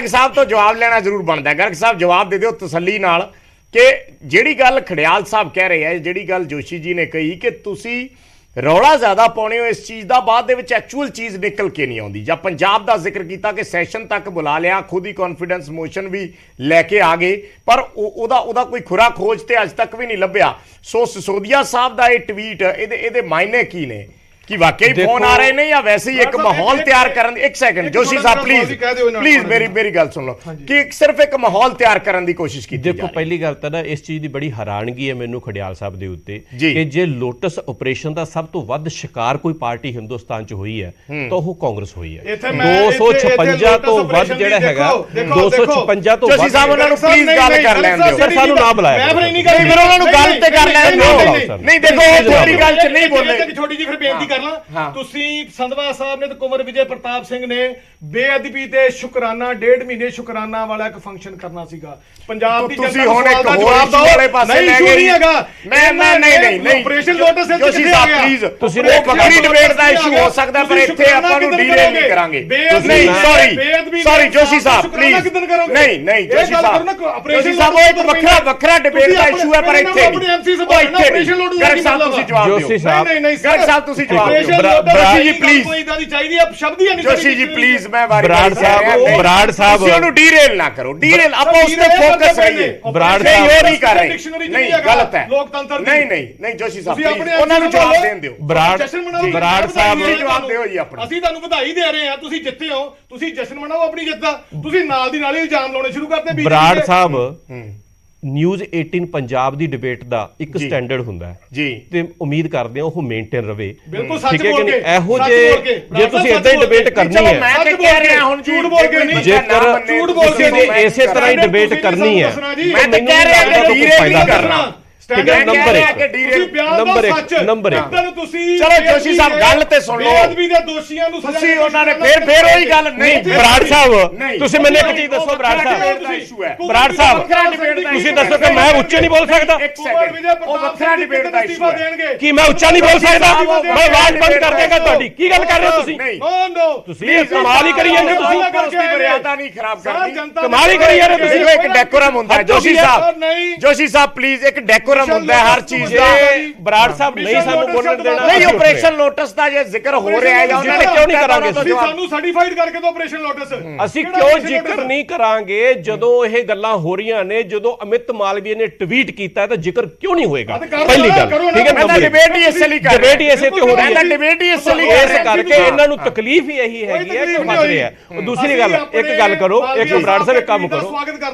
ਸਾਹਿਬ ਤੋਂ ਜਵਾਬ ਲੈਣਾ ਜ਼ਰੂਰ ਬਣਦਾ। ਗਰਗ ਸਾਹਿਬ ਜਵਾਬ ਦੇ ਦਿਓ ਤਸੱਲੀ ਨਾਲ ਕਿ ਜਿਹੜੀ ਗੱਲ ਖੜਿਆਲ ਸਾਹਿਬ ਕਹਿ ਰਹੇ ਆ, ਜਿਹੜੀ ਗੱਲ ਜੋਸ਼ੀ ਜੀ ਨੇ ਕਹੀ ਕਿ ਤੁਸੀਂ ਰੌਲਾ ਜ਼ਿਆਦਾ ਪਾਉਣੇ ਹੋ ਇਸ ਚੀਜ਼ ਦਾ, ਬਾਅਦ ਦੇ ਵਿੱਚ ਐਕਚੁਅਲ ਚੀਜ਼ ਨਿਕਲ ਕੇ ਨਹੀਂ ਆਉਂਦੀ। ਜਾਂ ਪੰਜਾਬ ਦਾ ਜ਼ਿਕਰ ਕੀਤਾ ਕਿ ਸੈਸ਼ਨ ਤੱਕ ਬੁਲਾ ਲਿਆ, ਖੁਦ ਹੀ ਕੌਨਫੀਡੈਂਸ ਮੋਸ਼ਨ ਵੀ ਲੈ ਕੇ ਆ ਗਏ, ਪਰ ਉਹਦਾ ਕੋਈ ਖੁਰਾ ਖੋਜ ਤੇ ਅੱਜ ਤੱਕ ਵੀ ਨਹੀਂ ਲੱਭਿਆ। ਸੋ ਸਿਸੋਦੀਆ ਸਾਹਿਬ ਦਾ ਇਹ ਟਵੀਟ, ਇਹਦੇ ਮਾਇਨੇ ਕੀ ਨੇ? ਕਿ ਵਾਕਈ ਫੋਨ ਆ ਰਹੇ ਨੇ ਜਾਂ ਵੈਸੇ ਹੀ ਇੱਕ ਮਾਹੌਲ ਤਿਆਰ ਕਰਨ ਦੀ? ਇੱਕ ਸੈਕਿੰਡ ਜੋਸ਼ੀ ਸਾਹਿਬ ਪਲੀਜ਼ ਮੇਰੀ ਗੱਲ ਸੁਣ ਲਓ ਕਿ ਸਿਰਫ ਇੱਕ ਮਾਹੌਲ ਤਿਆਰ ਕਰਨ ਦੀ ਕੋਸ਼ਿਸ਼ ਕੀਤੀ ਜਾ ਰਹੀ ਹੈ। ਦੇਖੋ ਪਹਿਲੀ ਗੱਲ ਤਾਂ ਨਾ ਇਸ ਚੀਜ਼ ਦੀ ਬੜੀ ਹੈਰਾਨਗੀ ਹੈ ਮੈਨੂੰ ਖੜਿਆਲ ਸਾਹਿਬ ਦੇ ਉੱਤੇ ਕਿ ਜੇ ਲੋਟਸ ਆਪਰੇਸ਼ਨ ਦਾ ਸਭ ਤੋਂ ਵੱਧ ਸ਼ਿਕਾਰ ਕੋਈ ਪਾਰਟੀ ਹਿੰਦੁਸਤਾਨ 'ਚ ਹੋਈ ਹੈ ਤਾਂ ਉਹ ਕਾਂਗਰਸ ਹੋਈ ਹੈ। 256 ਤੋਂ ਵੱਧ ਜਿਹੜਾ ਹੈਗਾ 256 ਤੋਂ ਜੋਸ਼ੀ ਸਾਹਿਬ ਉਹਨਾਂ ਨੂੰ ਪਲੀਜ਼ ਗੱਲ ਕਰ ਲੈਣ ਦਿਓ। ਸਰ ਸਾਨੂੰ ਨਾ ਬੁਲਾਇਆ ਫਿਰ ਉਹਨਾਂ ਨੂੰ ਗੱਲ ਤੇ ਕਰ ਲੈਣ ਦਿਓ। ਨਹੀਂ ਦੇਖੋ ਉਹ ਤੁਹਾਡੀ ਗੱਲ 'ਚ ਨਹੀਂ ਬੋਲੇ। ਛੋਟੀ ਜਿਹੀ ਫਿਰ ਬੇਨਤੀ ਤੁਸੀਂ ਸੰਧਵਾ ਸਾਹਿਬ ਨੇ ਤੇ ਕੁੰਵਰ ਵਿਜੇ ਪ੍ਰਤਾਪ ਸਿੰਘ ਨੇ ਬੇਅਦਬੀ ਤੇ ਸ਼ੁਕਰਾਨਾ 1.5 ਮਹੀਨੇ ਸ਼ੁਕਰਾਨਾ ਵਾਲਾ ਇੱਕ ਫੰਕਸ਼ਨ ਕਰਨਾ ਸੀਗਾ ਪੰਜਾਬ ਦੀ ਤੁਸੀਂ ਹੁਣ ਇੱਕ ਹੋਰ ਇਸ਼ੂ ਵਾਲੇ ਪਾਸੇ ਲੈ ਗਏ। ਨਹੀਂ ਹੈਗਾ ਨਹੀਂ operation lotus Joshi Sahib please ਤੁਸੀਂ ਉਹ ਵੱਖਰੀ ਡਿਬੇਟ ਦਾ ਇਸ਼ੂ ਹੋ ਸਕਦਾ ਪਰ ਇੱਥੇ ਆਪਾਂ ਨੂੰ ਡੀਰੇਲ ਨਹੀਂ ਕਰਾਂਗੇ। ਨਹੀਂ ਸੌਰੀ ਜੋਸ਼ੀ ਸਾਹਿਬ ਪਲੀਜ਼ ਨਹੀਂ ਜੋਸ਼ੀ ਸਾਹਿਬ ਉਹ ਇੱਕ ਵੱਖਰਾ ਡਿਬੇਟ ਦਾ ਇਸ਼ੂ ਹੈ ਪਰ ਇੱਥੇ ਨਹੀਂ। ਗਰਗ ਸਾਹਿਬ ਤੁਸੀਂ ਜਵਾਬ ਦਿਓ। ਜੋਸ਼ੀ ਸਾਹਿਬ ਗਰਗ ਸਾਹਿਬ ਤੁਸੀਂ ਜਵਾਬ ਦਿਓ। ਜੋਸ਼ੀ ਜੀ ਪਲੀਜ਼ ਕੋਈ ਇਦਾਂ ਦੀ ਚਾਹੀਦੀ ਆ ਸ਼ਬਦ ਹੀ ਨਹੀਂ। ਜੋਸ਼ੀ ਜੀ ਪਲੀਜ਼ ਮੈਂ ਬਰਾੜ ਸਾਹਿਬ ਤੁਸੀਂ ਉਹਨੂੰ ਡੀਰੇਲ ਨਾ ਕਰੋ। ਡੀਰੇਲ ਆਪਾਂ ਉਸ ਤੇ ਫੋਕਸ ਰਹੀਏ। ਬਰਾੜ ਸਾਹਿਬ ਇਹ ਨਹੀਂ ਕਰ ਰਹੇ। ਨਹੀਂ ਗਲਤ ਹੈ। ਨਹੀਂ ਜੋਸ਼ੀ ਸਾਹਿਬ ਉਹਨਾਂ ਨੂੰ ਜਵਾਬ ਦੇਣ ਦਿਓ। ਬਰਾੜ ਸਾਹਿਬ ਜਵਾਬ ਦਿਓ ਜੀ ਆਪਣਾ। ਅਸੀਂ ਤੁਹਾਨੂੰ ਵਧਾਈ ਦੇ ਰਹੇ ਹਾਂ, ਤੁਸੀਂ ਜਿੱਤੇ ਹੋ, ਤੁਸੀਂ ਜਸ਼ਨ ਮਨਾਓ ਆਪਣੀ ਜਿੱਤ ਦਾ। ਤੁਸੀਂ ਨਾਲ ਦੀ ਨਾਲ ਹੀ ਇਲਜ਼ਾਮ ਲਾਉਣੇ ਸ਼ੁਰੂ ਕਰਤੇ। ਬਰਾੜ ਸਾਹਿਬ ਨਿਊਜ਼ 18 ਪੰਜਾਬ ਦੀ ਡਿਬੇਟ ਦਾ ਇੱਕ ਸਟੈਂਡਰਡ ਹੁੰਦਾ ਹੈ ਜੀ, ਤੇ ਉਮੀਦ ਕਰਦੇ ਹਾਂ ਉਹ ਮੇਨਟੇਨ ਰਵੇ। ਬਿਲਕੁਲ ਸੱਚ ਬੋਲ ਕੇ ਇਹੋ ਜੇ ਤੁਸੀਂ ਇਦਾਂ ਹੀ ਡਿਬੇਟ ਕਰਨੀ ਹੈ, ਮੈਂ ਤੇ ਕਹਿ ਰਿਹਾ ਹੁਣ ਝੂਠ ਬੋਲ ਕੇ ਨਹੀਂ, ਜੇਕਰ ਤੁਸੀਂ ਇਸੇ ਤਰ੍ਹਾਂ ਹੀ ਡਿਬੇਟ ਕਰਨੀ ਹੈ ਮੈਂ ਤੇ ਕਹਿ ਰਿਹਾ ਕਿ ਡੀਰੇਲ ਨਹੀਂ ਕਰਨਾ। ਨੰਬਰ 1 ਚਲੋ ਜੋਸ਼ੀ ਸਾਹਿਬ ਗੱਲ ਤੇ ਸੁਣ ਲਓ। ਬੇਅਦਬੀ ਦੇ ਦੋਸ਼ੀਆਂ ਨੂੰ ਤੁਸੀਂ ਉਹਨਾਂ ਨੇ ਫਿਰ ਉਹੀ ਗੱਲ ਨਹੀਂ। ਬਰਾੜ ਸਾਹਿਬ ਤੁਸੀਂ ਮੈਨੂੰ ਇੱਕ ਚੀਜ਼ ਦੱਸੋ। ਬਰਾੜ ਸਾਹਿਬ ਤੁਸੀਂ ਦੱਸੋ ਕਿ ਮੈਂ ਉੱਚੇ ਨਹੀਂ ਬੋਲ ਸਕਦਾ? ਉਹ ਵੱਖਰਾ ਡਿਬੇਟ ਦਾ ਇਸ਼ੂ ਹੈ। ਕੀ ਮੈਂ ਉੱਚਾ ਨਹੀਂ ਬੋਲ ਸਕਦਾ? ਮੈਂ ਆਵਾਜ਼ ਬੰਦ ਕਰ ਦੇਗਾ ਤੁਹਾਡੀ। ਕੀ ਗੱਲ ਕਰ ਰਹੇ ਹੋ ਤੁਸੀਂ? ਤੁਸੀਂ ਕਮਾਲ ਹੀ ਕਰੀ ਜਾਂਦੇ। ਤੁਸੀਂ ਮਰਿਆਦਾ ਨਹੀਂ ਖਰਾਬ ਕਰਨੀ। ਕਮਾਲ ਹੀ ਕਰੀ ਜਾਂਦੇ ਤੁਸੀਂ। ਇੱਕ ਡੈਕੋਰਮ ਹੁੰਦਾ ਹੈ ਜੋਸ਼ੀ ਸਾਹਿਬ ਪਲੀਜ਼ ਇੱਕ ਡੈਕੋਰਮ ਹੁੰਦਾ ਹੈ ਹਰ ਚੀਜ਼ ਦਾ। ਬਰਾੜ ਸਾਹਿਬ ਨਹੀਂ ਸਾਨੂੰ ਬੋਲਣ ਦੇਣਾ। ਨਹੀਂ ਆਪਰੇਸ਼ਨ ਲੋਟਸ ਦਾ ਜੇ ਜ਼ਿਕਰ ਹੋ ਰਿਹਾ ਹੈ ਜਾਂ ਉਹਨਾਂ ਨੇ ਕਿਉਂ ਨਹੀਂ ਕਰਾਂਗੇ? ਸਾਨੂੰ ਸਰਟੀਫਾਈਡ ਕਰਕੇ ਦਿਓ ਆਪਰੇਸ਼ਨ ਲੋਟਸ। ਅਸੀਂ ਕਿਉਂ ਜ਼ਿਕਰ ਨਹੀਂ ਕਰਾਂਗੇ ਜਦੋਂ ਇਹ ਗੱਲਾਂ ਹੋ ਰਹੀਆਂ ਨੇ? ਜਦੋਂ ਅਮਿਤ ਮਾਲਵੀਆ ਨੇ ਟਵੀਟ ਕੀਤਾ ਤਾਂ ਜ਼ਿਕਰ ਕਿਉਂ ਨਹੀਂ ਹੋਏਗਾ? ਪਹਿਲੀ ਗੱਲ ਠੀਕ ਹੈ। ਮੈਂ ਡਿਬੇਟ ਹੀ ਇਸੇ ਲਈ ਕਰ ਰਿਹਾ। ਡਿਬੇਟ ਹੀ ਇਸੇ ਤੇ ਹੋ ਰਹੀ ਹੈ। ਡਿਬੇਟ ਹੀ ਇਸੇ ਲਈ ਇਸ ਕਰਕੇ ਇਹਨਾਂ ਨੂੰ ਤਕਲੀਫ ਹੀ ਇਹੀ ਹੈਗੀ ਹੈ ਕਿ ਫਸ ਰਿਹਾ। ਦੂਸਰੀ ਗੱਲ ਇੱਕ ਗੱਲ ਕਰੋ, ਇੱਕ ਬਰਾੜ ਸਾਹਿਬ ਇੱਕ ਕੰਮ ਕਰੋ।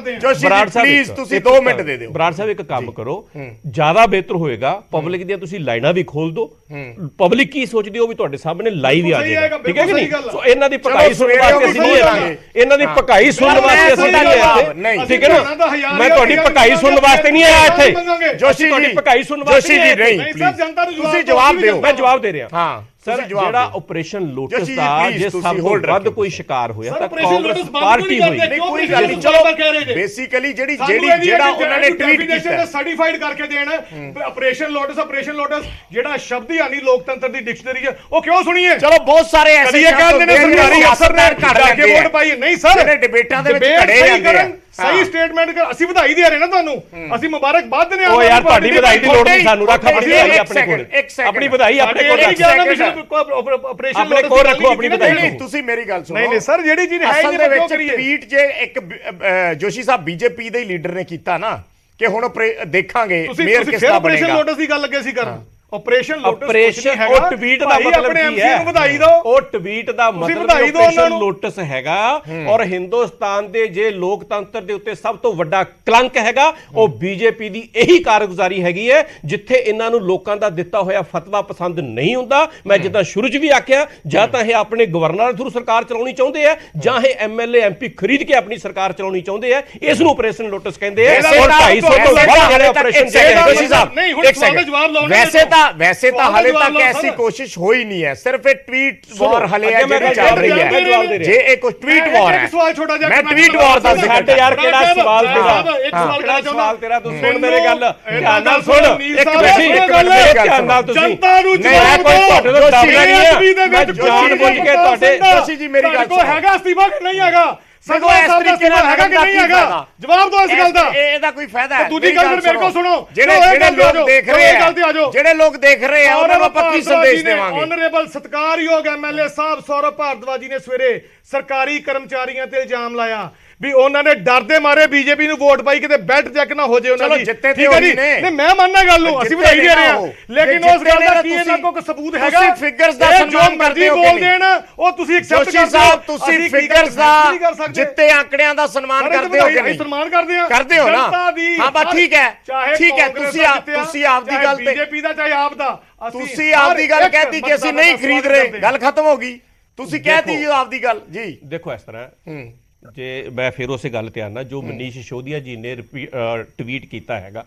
ਬਰਾੜ ਸਾਹਿਬ ਪਲੀਜ਼ ਤੁਸੀਂ 2 ਮਿੰਟ ਦੇ ਦਿਓ। ਬਰਾੜ ਸਾਹਿਬ ਇੱਕ ਕੰਮ ਕਰੋ, ਜ਼ਿਆਦਾ ਬਿਹਤਰ ਹੋਏਗਾ ਪਬਲਿਕ ਦੀਆਂ ਤੁਸੀਂ ਲਾਈਨਾਂ ਵੀ ਖੋਲ ਦਿਓ। ਪਬਲਿਕ ਕੀ ਸੋਚਦੀ ਉਹ ਵੀ ਤੁਹਾਡੇ ਸਾਹਮਣੇ ਲਾਈਵ ਹੀ ਆ ਜਾਏਗਾ। ਠੀਕ ਹੈ ਕਿ ਨਹੀਂ? ਸੋ ਇਹਨਾਂ ਦੀ ਭਕਾਈ ਸੁਣਨ ਵਾਸਤੇ ਅਸੀਂ ਨਹੀਂ ਇੱਥੇ। ਇਹਨਾਂ ਦੀ ਭਕਾਈ ਸੁਣਨ ਵਾਸਤੇ ਅਸੀਂ ਨਹੀਂ ਇੱਥੇ। ਠੀਕ ਹੈ ਨਾ? ਮੈਂ ਤੁਹਾਡੀ ਭਕਾਈ ਸੁਣਨ ਵਾਸਤੇ ਨਹੀਂ ਆਇਆ ਇੱਥੇ। ਜੋਸ਼ੀ ਤੁਹਾਡੀ ਭਕਾਈ ਸੁਣਨ ਵਾਸਤੇ ਨਹੀਂ। ਤੁਸੀਂ ਜਵਾਬ ਦਿਓ। ਮੈਂ ਜਵਾਬ ਦੇ ਰਿਹਾ। ਹਾਂ ਸਰ ਜਿਹੜਾ ਆਪਰੇਸ਼ਨ ਲੋਟਸ ਦਾ ਜੇ ਸਭ ਤੋਂ ਵੱਧ ਕੋਈ ਸ਼ਿਕਾਰ ਹੋਇਆ ਤਾਂ ਕਾਂਗਰਸ ਪਾਰਟੀ ਹੋਈ। ਨਹੀਂ ਕੋਈ ਗੱਲ ਨਹੀਂ। ਚਲੋ ਬੇਸਿਕਲੀ ਜਿਹੜਾ ਉਹਨਾਂ ਨੇ ਟਵੀਟ ਕੀਤਾ ਸਰਟੀਫਾਈਡ ਕਰਕੇ ਦੇਣ ਆਪਰੇਸ਼ਨ ਲੋਟਸ ਜਿਹੜਾ ਸ਼ਬਦ ਹੀ ਨਹੀਂ ਲੋਕਤੰਤਰ ਦੀ ਡਿਕਸ਼ਨਰੀ 'ਚ, ਉਹ ਕਿਉਂ ਸੁਣੀਏ? ਚਲੋ ਬਹੁਤ ਸਾਰੇ ਐਸੇ ਕਹਿੰਦੇ ਨੇ ਸਰਕਾਰੀ ਅਫਸਰ ਨੇ ਘੜ ਕੇ ਵੋਟ ਪਾਈ। ਨਹੀਂ ਸਰ, ਜਿਹੜੇ ਡਿਬੇਟਾਂ ਦੇ ਵਿੱਚ ਖੜੇ ਜਾਂਦੇ ਆ ਸਹੀ ਸਟੇਟਮੈਂਟ ਕਰ। ਅਸੀਂ ਵਧਾਈ ਦੇ ਰਹੇ ਨਾ ਤੁਹਾਨੂੰ, ਅਸੀਂ ਮੁਬਾਰਕਬਾਦ ਦਿੰਦੇ ਉਹ ਯਾਰ ਤੁਹਾਡੀ ਵਧਾਈ ਦੀ ਲੋੜ ਨਹੀਂ ਸਾਨੂੰ, ਰੱਖ ਆਪਣੀ ਵਧਾਈ ਆਪਣੇ ਕੋਲ, ਆਪਣੀ ਵਧਾਈ ਆਪਣੇ ਕੋਲ ਰੱਖ, ਆਪਰੇਸ਼ਨ ਆਪਣੇ ਕੋਲ ਰੱਖੋ ਆਪਣੀ ਵਧਾਈ। ਨਹੀਂ ਤੁਸੀਂ ਮੇਰੀ ਗੱਲ ਸੁਣੋ। ਨਹੀਂ ਸਰ, ਜਿਹੜੀ ਚੀਜ਼ ਹੈ ਅਸਲ ਦੇ ਵਿੱਚ ਟਵੀਟ ਜੇ ਇੱਕ ਜੋਸ਼ੀ ਸਾਹਿਬ ਬੀਜੇਪੀ ਦੇ ਲੀਡਰ ਨੇ ਕੀਤਾ ਨਾ ਕਿ ਹੁਣ ਦੇਖਾਂਗੇ ਮੇਅਰ ਕਿਸ ਦਾ ਬਣੇਗਾ। ਆਪਰੇਸ਼ਨ ਲੋਟਸ ਦੀ ਗੱਲ ਲੱਗੇ ਸੀ ਕਰਨ। ਆਪਰੇਸ਼ਨ ਲੋਟਸ ਆਪਰੇਸ਼ਨ ਉਹ ਟਵੀਟ ਦਾ ਮਤਲਬ ਕੀ ਹੈ? ਵਧਾਈ ਦਿਓ। ਉਹ ਟਵੀਟ ਦਾ ਮਤਲਬ ਆਪਰੇਸ਼ਨ ਲੋਟਸ ਹੈਗਾ ਔਰ ਹਿੰਦੁਸਤਾਨ ਦੇ ਜੇ ਲੋਕਤੰਤਰ ਦੇ ਉੱਤੇ ਸਭ ਤੋਂ ਵੱਡਾ ਕਲੰਕ ਹੈਗਾ ਉਹ ਬੀਜੇਪੀ ਦੀ ਇਹੀ ਕਾਰਗੁਜ਼ਾਰੀ ਹੈਗੀ ਹੈ, ਜਿੱਥੇ ਇਹਨਾਂ ਨੂੰ ਲੋਕਾਂ ਦਾ ਦਿੱਤਾ ਹੋਇਆ ਫਤਵਾ ਪਸੰਦ ਨਹੀਂ ਹੁੰਦਾ। ਮੈਂ ਜਿੱਦਾਂ ਸ਼ੁਰੂ 'ਚ ਵੀ ਆਖਿਆ, ਜਾਂ ਤਾਂ ਇਹ ਆਪਣੇ ਗਵਰਨਰ ਥਰੂ ਸਰਕਾਰ ਚਲਾਉਣੀ ਚਾਹੁੰਦੇ ਆ, ਜਾਂ ਇਹ ਐਮਐਲਏ ਐਮਪੀ ਖਰੀਦ ਕੇ ਆਪਣੀ ਸਰਕਾਰ ਚਲਾਉਣੀ ਚਾਹੁੰਦੇ ਆ। ਇਸ ਨੂੰ ਆਪਰੇਸ਼ਨ ਲੋਟਸ ਕਹਿੰਦੇ ਆ। ਔਰ 250 ਤੋਂ ਵੱਧ ਜਿਹੜੇ ਆਪਰੇਸ਼ਨ ਨਹੀਂ ਹੁਣ ਸਵਾਲ ਦਾ ਜਵਾਬ ਲਾਉਣਾ। ਵੈਸੇ ਤਾਂ ਹਾਲੇ ਤੱਕ ਐਸੀ ਕੋਸ਼ਿਸ਼ ਹੋਈ ਨਹੀਂ ਹੈ, ਸਿਰਫ ਇਹ ਟਵੀਟ ਵਾਰ ਹਲੇ ਹੈ ਜਿਹੜੀ ਚੱਲ ਰਹੀ ਹੈ। ਜੇ ਇਹ ਕੋਈ ਟਵੀਟ ਵਾਰ ਹੈ, ਸਵਾਲ ਛੋਟਾ ਜਿਹਾ ਮੈਂ ਟਵੀਟ ਵਾਰ ਦਾ ਜ਼ਿਕਰ ਸਾਡੇ ਯਾਰ ਕਿਹੜਾ ਸਵਾਲ ਤੇਰਾ, ਇੱਕ ਸਵਾਲ ਕਰਨਾ ਚਾਹੁੰਦਾ। ਸਵਾਲ ਤੇਰਾ ਤੂੰ ਸੁਣ ਮੇਰੀ ਗੱਲ ਧਿਆਨ ਨਾਲ ਸੁਣ, ਇੱਕ ਮਿੰਟ ਧਿਆਨ ਨਾਲ ਤੁਸੀਂ ਜਨਤਾ ਨੂੰ ਮੈਂ ਕੋਈ ਤੁਹਾਡੇ ਤੋਂ ਦਬਦਾ ਨਹੀਂ ਹੈ, ਮੈਂ ਜਾਣਬੁੱਝ ਕੇ ਤੁਹਾਡੇ ਜੋਸ਼ੀ ਜੀ ਮੇਰੀ ਗੱਲ ਸੁਣੋ। ਹੈਗਾ ਅਸਤੀਫਾ ਕਿ ਨਹੀਂ ਹੈਗਾ? ਸਗੋਂ ਇਸ ਤਰੀਕੇ ਨਾਲ ਹੈਗਾ ਕਿ ਨਹੀਂ ਹੈਗਾ? ਜਵਾਬ ਦਿਓ ਇਸ ਗੱਲ ਦਾ। ਇਹਦਾ ਕੋਈ ਫਾਇਦਾ ਹੈ? ਦੂਜੀ ਗੱਲ ਮੇਰੇ ਕੋਲ ਸੁਣੋ। ਜਿਹੜੇ ਲੋਕ ਦੇਖ ਰਹੇ ਆ, ਜਿਹੜੇ ਲੋਕ ਦੇਖ ਰਹੇ ਆ ਉਹਨਾਂ ਨੂੰ ਆਪਾਂ ਕੀ ਸੰਦੇਸ਼ ਦੇਵਾਂਗੇ? ਆਨਰੇਬਲ ਸਤਿਕਾਰਯੋਗ ਐਮਐਲਏ ਸਾਹਿਬ ਸੌਰਵ ਭਾਰਦਵਾਜ ਜੀ ਨੇ ਸਵੇਰੇ ਸਰਕਾਰੀ ਕਰਮਚਾਰੀਆਂ ਤੇ ਇਲਜ਼ਾਮ ਲਾਇਆ ਵੀ ਉਹਨਾਂ ਨੇ ਡਰਦੇ ਮਾਰੇ ਬੀਜੇਪੀ ਨੂੰ ਵੋਟ ਪਾਈ ਕਿਤੇ ਬੈਲਟ ਚੈੱਕ ਨਾ ਹੋ ਜਾਏ ਉਹਨਾਂ ਦੀ। ਜਿੱਤੇ ਠੀਕ ਹੈ ਜੀ, ਨਹੀਂ ਮੈਂ ਮੰਨਦਾ ਗੱਲ ਨੂੰ, ਅਸੀਂ ਵਧਾਈ ਦੇ ਰਹੇ ਹਾਂ, ਲੇਕਿਨ ਉਸ ਗੱਲ ਦਾ ਕੀ ਇਹਨਾਂ ਕੋਲ ਸਬੂਤ ਹੈਗਾ? ਤੁਸੀਂ ਫਿਗਰਸ ਦਾ ਸਨਮਾਨ ਕਰਦੇ ਹੋ ਬੋਲ ਦੇਣ ਉਹ ਤੁਸੀਂ ਐਕਸੈਪਟ ਕਰਦੇ ਹੋ। ਜੋਸ਼ੀ ਸਾਹਿਬ ਤੁਸੀਂ ਫਿਗਰਸ ਦਾ ਜਿੱਤੇ ਆંકੜਿਆਂ ਦਾ ਸਨਮਾਨ ਕਰਦੇ ਹੋ ਕਿ ਨਹੀਂ? ਸਨਮਾਨ ਕਰਦੇ ਆ, ਕਰਦੇ ਹੋ ਨਾ? ਹਾਂ ਬਸ ਠੀਕ ਹੈ, ਠੀਕ ਹੈ। ਤੁਸੀਂ ਆਪਦੀ ਗੱਲ ਤੇ ਬੀਜੇਪੀ ਦਾ ਚਾਹੇ ਆਪ ਦਾ, ਤੁਸੀਂ ਆਪਦੀ ਗੱਲ ਕਹਿਤੀ ਕਿ ਅਸੀਂ ਨਹੀਂ ਖਰੀਦ ਰਹੇ, ਗੱਲ ਖਤਮ ਹੋ ਗਈ। ਤੁਸੀਂ ਕਹਿਤੀ ਜੀ ਆਪਦੀ ਗੱਲ ਜੀ। ਦੇਖੋ ਇਸ ਤਰ੍ਹਾਂ ਜੇ ਮੈਂ ਫਿਰ ਉਸੇ ਗੱਲ ਤੇ ਆਣਾ ਜੋ ਮਨੀਸ਼ ਸਿਸੋਦੀਆ ਜੀ ਨੇ ਟਵੀਟ ਕੀਤਾ ਹੈਗਾ,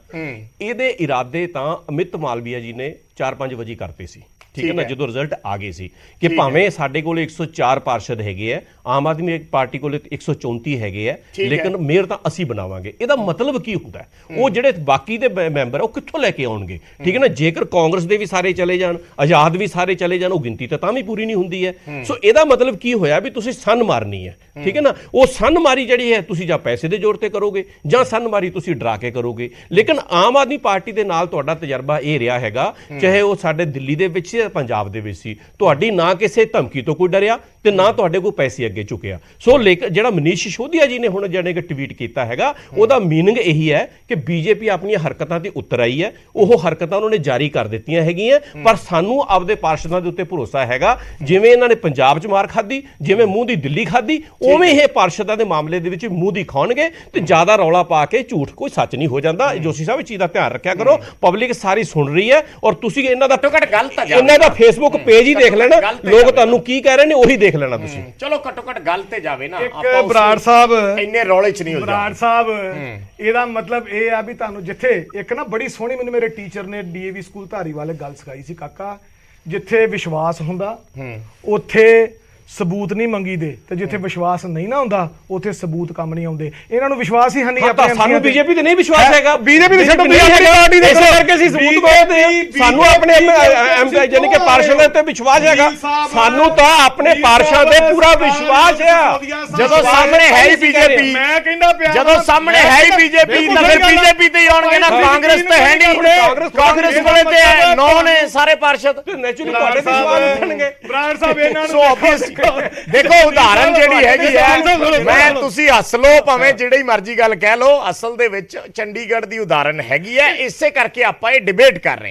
ਇਹਦੇ ਇਰਾਦੇ ਤਾਂ ਅਮਿਤ ਮਾਲਵੀਆ ਜੀ ਨੇ 4-5 ਵਜੇ ਕਰਤੇ ਸੀ। ਠੀਕ ਹੈ ਨਾ, ਜਦੋਂ ਰਿਜ਼ਲਟ ਆ ਗਏ ਸੀ ਕਿ ਭਾਵੇਂ ਸਾਡੇ ਕੋਲ 104 ਪਾਰਸ਼ਦ ਹੈਗੇ ਆ, ਆਮ ਆਦਮੀ ਪਾਰਟੀ ਕੋਲ 134 ਹੈਗੇ ਆ, ਲੇਕਿਨ ਮੇਅਰ ਤਾਂ ਅਸੀਂ ਬਣਾਵਾਂਗੇ। ਇਹਦਾ ਮਤਲਬ ਕੀ ਹੁੰਦਾ? ਉਹ ਜਿਹੜੇ ਬਾਕੀ ਦੇ ਮੈਂਬਰ ਉਹ ਕਿੱਥੋਂ ਲੈ ਕੇ ਆਉਣਗੇ? ਠੀਕ ਹੈ ਨਾ, ਜੇਕਰ ਕਾਂਗਰਸ ਦੇ ਵੀ ਸਾਰੇ ਚਲੇ ਜਾਣ, ਆਜ਼ਾਦ ਵੀ ਸਾਰੇ ਚਲੇ ਜਾਣ, ਉਹ ਗਿਣਤੀ ਤਾਂ ਵੀ ਪੂਰੀ ਨਹੀਂ ਹੁੰਦੀ ਹੈ। ਸੋ ਇਹਦਾ ਮਤਲਬ ਕੀ ਹੋਇਆ ਵੀ ਤੁਸੀਂ ਸੰਨ ਮਾਰਨੀ ਹੈ। ਠੀਕ ਹੈ ਨਾ, ਉਹ ਸੰਨ ਮਾਰੀ ਜਿਹੜੀ ਹੈ ਤੁਸੀਂ ਜਾਂ ਪੈਸੇ ਦੇ ਜ਼ੋਰ ਤੇ ਕਰੋਗੇ ਜਾਂ ਸੰਨ ਮਾਰੀ ਤੁਸੀਂ ਡਰਾ ਕੇ ਕਰੋਗੇ। ਲੇਕਿਨ ਆਮ ਆਦਮੀ ਪਾਰਟੀ ਦੇ ਨਾਲ ਤੁਹਾਡਾ ਤਜਰਬਾ ਇਹ ਰਿਹਾ ਹੈਗਾ, ਚਾਹੇ ਉਹ ਸਾਡੇ ਦਿੱਲੀ ਦੇ ਵਿੱਚ ਪੰਜਾਬ ਦੇ ਵਿੱਚ ਸੀ, ਤੁਹਾਡੀ ਨਾ ਕਿਸੇ ਧਮਕੀ ਤੋਂ ਕੋਈ ਡਰਿਆ ਤੇ ਨਾ ਤੁਹਾਡੇ ਕੋਲ ਪੈਸੇ ਅੱਗੇ ਚੁੱਕਿਆ। ਸੋ ਜਿਹੜਾ ਮਨੀਸ਼ ਸਿਸੋਦੀਆ ਜੀ ਨੇ ਹੁਣ ਜਿਹੜੇ ਕਿ ਟਵੀਟ ਕੀਤਾ ਹੈਗਾ, ਉਹਦਾ ਮੀਨਿੰਗ ਇਹੀ ਹੈ ਕਿ ਬੀਜੇਪੀ ਆਪਣੀਆਂ ਹਰਕਤਾਂ ਤੇ ਉਤਰ ਆਈ ਹੈ। ਉਹ ਹਰਕਤਾਂ ਉਹਨਾਂ ਨੇ ਜਾਰੀ ਕਰ ਦਿੱਤੀਆਂ ਹੈਗੀਆਂ, ਪਰ ਸਾਨੂੰ ਆਪਦੇ ਪਾਰਸ਼ਦਾਂ ਦੇ ਉੱਤੇ ਭਰੋਸਾ ਹੈਗਾ। ਜਿਵੇਂ ਇਹਨਾਂ ਨੇ ਪੰਜਾਬ 'ਚ ਮਾਰ ਖਾਧੀ, ਜਿਵੇਂ ਮੂੰਹ ਦੀ ਦਿੱਲੀ ਖਾਧੀ, ਉਵੇਂ ਇਹ ਪਾਰਸ਼ਦਾਂ ਦੇ ਮਾਮਲੇ ਦੇ ਵਿੱਚ ਮੂੰਹ ਦੀ ਖਾਣਗੇ ਤੇ ਜ਼ਿਆਦਾ ਰੌਲਾ ਪਾ ਕੇ ਝੂਠ ਕੋਈ ਸੱਚ ਨਹੀਂ ਹੋ ਜਾਂਦਾ। ਜੋਸ਼ੀ ਸਾਹਿਬ, ਇਸ ਚੀਜ਼ ਦਾ ਧਿਆਨ ਰੱਖਿਆ ਕਰੋ। ਪਬਲਿਕ ਸਾਰੀ ਸੁਣ ਰਹੀ ਹੈ ਔਰ ਤੁਸੀਂ ਇਹਨਾਂ ਦਾ ਇਹਨਾਂ ਦਾ ਫੇਸਬੁੱਕ ਪੇਜ ਹੀ ਦੇਖ ਲੈਣਾ, ਲੋਕ ਤੁਹਾਨੂੰ ਕੀ ਕਹਿ ਰਹੇ ਨੇ ਉਹੀ ਦੇਖ ਲੈਣਾ ਤੁਸੀਂ। ਚਲੋ ਘੱਟੋ ਘੱਟ ਗੱਲ ਤੇ ਜਾਵੇ ਨਾ। ਇੱਕ ਬਰਾੜ ਸਾਹਿਬ ਇੰਨੇ ਰੌਲੇ 'ਚ ਨਹੀਂ ਹੋ ਬਰਾੜ ਸਾਹਿਬ, ਇਹਦਾ ਮਤਲਬ ਇਹ ਆ ਵੀ ਤੁਹਾਨੂੰ ਜਿੱਥੇ ਇੱਕ ਨਾ ਬੜੀ ਸੋਹਣੀ ਮੈਨੂੰ ਮੇਰੇ ਟੀਚਰ ਨੇ ਡੀਏਵੀ ਸਕੂਲ ਧਾਰੀਵਾਲ ਗੱਲ ਸਿਖਾਈ ਸੀ, ਕਾਕਾ ਜਿੱਥੇ ਵਿਸ਼ਵਾਸ ਹੁੰਦਾ ਉੱਥੇ ਸਬੂਤ ਨਹੀਂ ਮੰਗੀਦੇ, ਤੇ ਜਿੱਥੇ ਵਿਸ਼ਵਾਸ ਨਹੀਂ ਨਾ ਹੁੰਦਾ ਉੱਥੇ ਸਬੂਤ ਕੰਮ ਨਹੀਂ ਆਉਂਦੇ। ਇਹਨਾਂ ਨੂੰ ਵਿਸ਼ਵਾਸ ਹੀ ਨਹੀਂ ਆਪਣੇ। ਸਾਨੂੰ ਬੀਜੇਪੀ ਤੇ ਨਹੀਂ ਵਿਸ਼ਵਾਸ ਹੈਗਾ, ਬੀਜੇਪੀ ਦੇ ਛੱਡੋ, ਪਾਰਟੀ ਦੇ ਕਰਕੇ ਅਸੀਂ ਸਬੂਤ ਮੰਗਦੇ। ਸਾਨੂੰ ਆਪਣੇ ਯਾਨੀ ਕਿ ਪਾਰਸ਼ਦਾਂ ਤੇ ਵਿਸ਼ਵਾਸ ਹੈਗਾ, ਸਾਨੂੰ ਤਾਂ ਆਪਣੇ ਪਾਰਸ਼ਦਾਂ ਤੇ ਪੂਰਾ ਵਿਸ਼ਵਾਸ ਹੈ। ਜਦੋਂ ਸਾਹਮਣੇ ਹੈ ਹੀ ਬੀਜੇਪੀ, ਮੈਂ ਕਹਿੰਦਾ ਪਿਆ ਜਦੋਂ ਸਾਹਮਣੇ ਹੈ ਹੀ ਬੀਜੇਪੀ ਤਾਂ ਫਿਰ ਬੀਜੇਪੀ ਤੇ ਹੀ ਆਉਣਗੇ ਨਾ। ਕਾਂਗਰਸ ਤੇ ਹੈ ਨਹੀਂ, ਕਾਂਗਰਸ ਕੋਲੇ ਤੇ 9 ਨੇ ਸਾਰੇ ਪਾਰਸ਼ਦ, ਨੈਚੁਰਲੀ ਤੁਹਾਡੇ ਤੇ ਸਵਾਲ ਉੱਠਣਗੇ। ਬਰਾੜ ਸਾਹਿਬ ਇਹਨਾਂ ਸੋ ਆਬਵੀਅਸ ਦੇਖੋ ਉਦਾਹਰਨ ਜਿਹੜੀ ਹੈਗੀ ਹੈ, ਮੈਂ ਤੁਸੀਂ ਹੱਸ ਲਓ ਭਾਵੇਂ ਜਿਹੜੀ ਮਰਜ਼ੀ ਗੱਲ ਕਹਿ ਲਓ, ਅਸਲ ਦੇ ਵਿੱਚ ਚੰਡੀਗੜ੍ਹ ਦੀ ਉਦਾਹਰਨ ਹੈਗੀ ਹੈ। ਇਸੇ ਕਰਕੇ ਆਪਾਂ ਇਹ ਡਿਬੇਟ ਕਰ ਰਹੇ ਹਾਂ।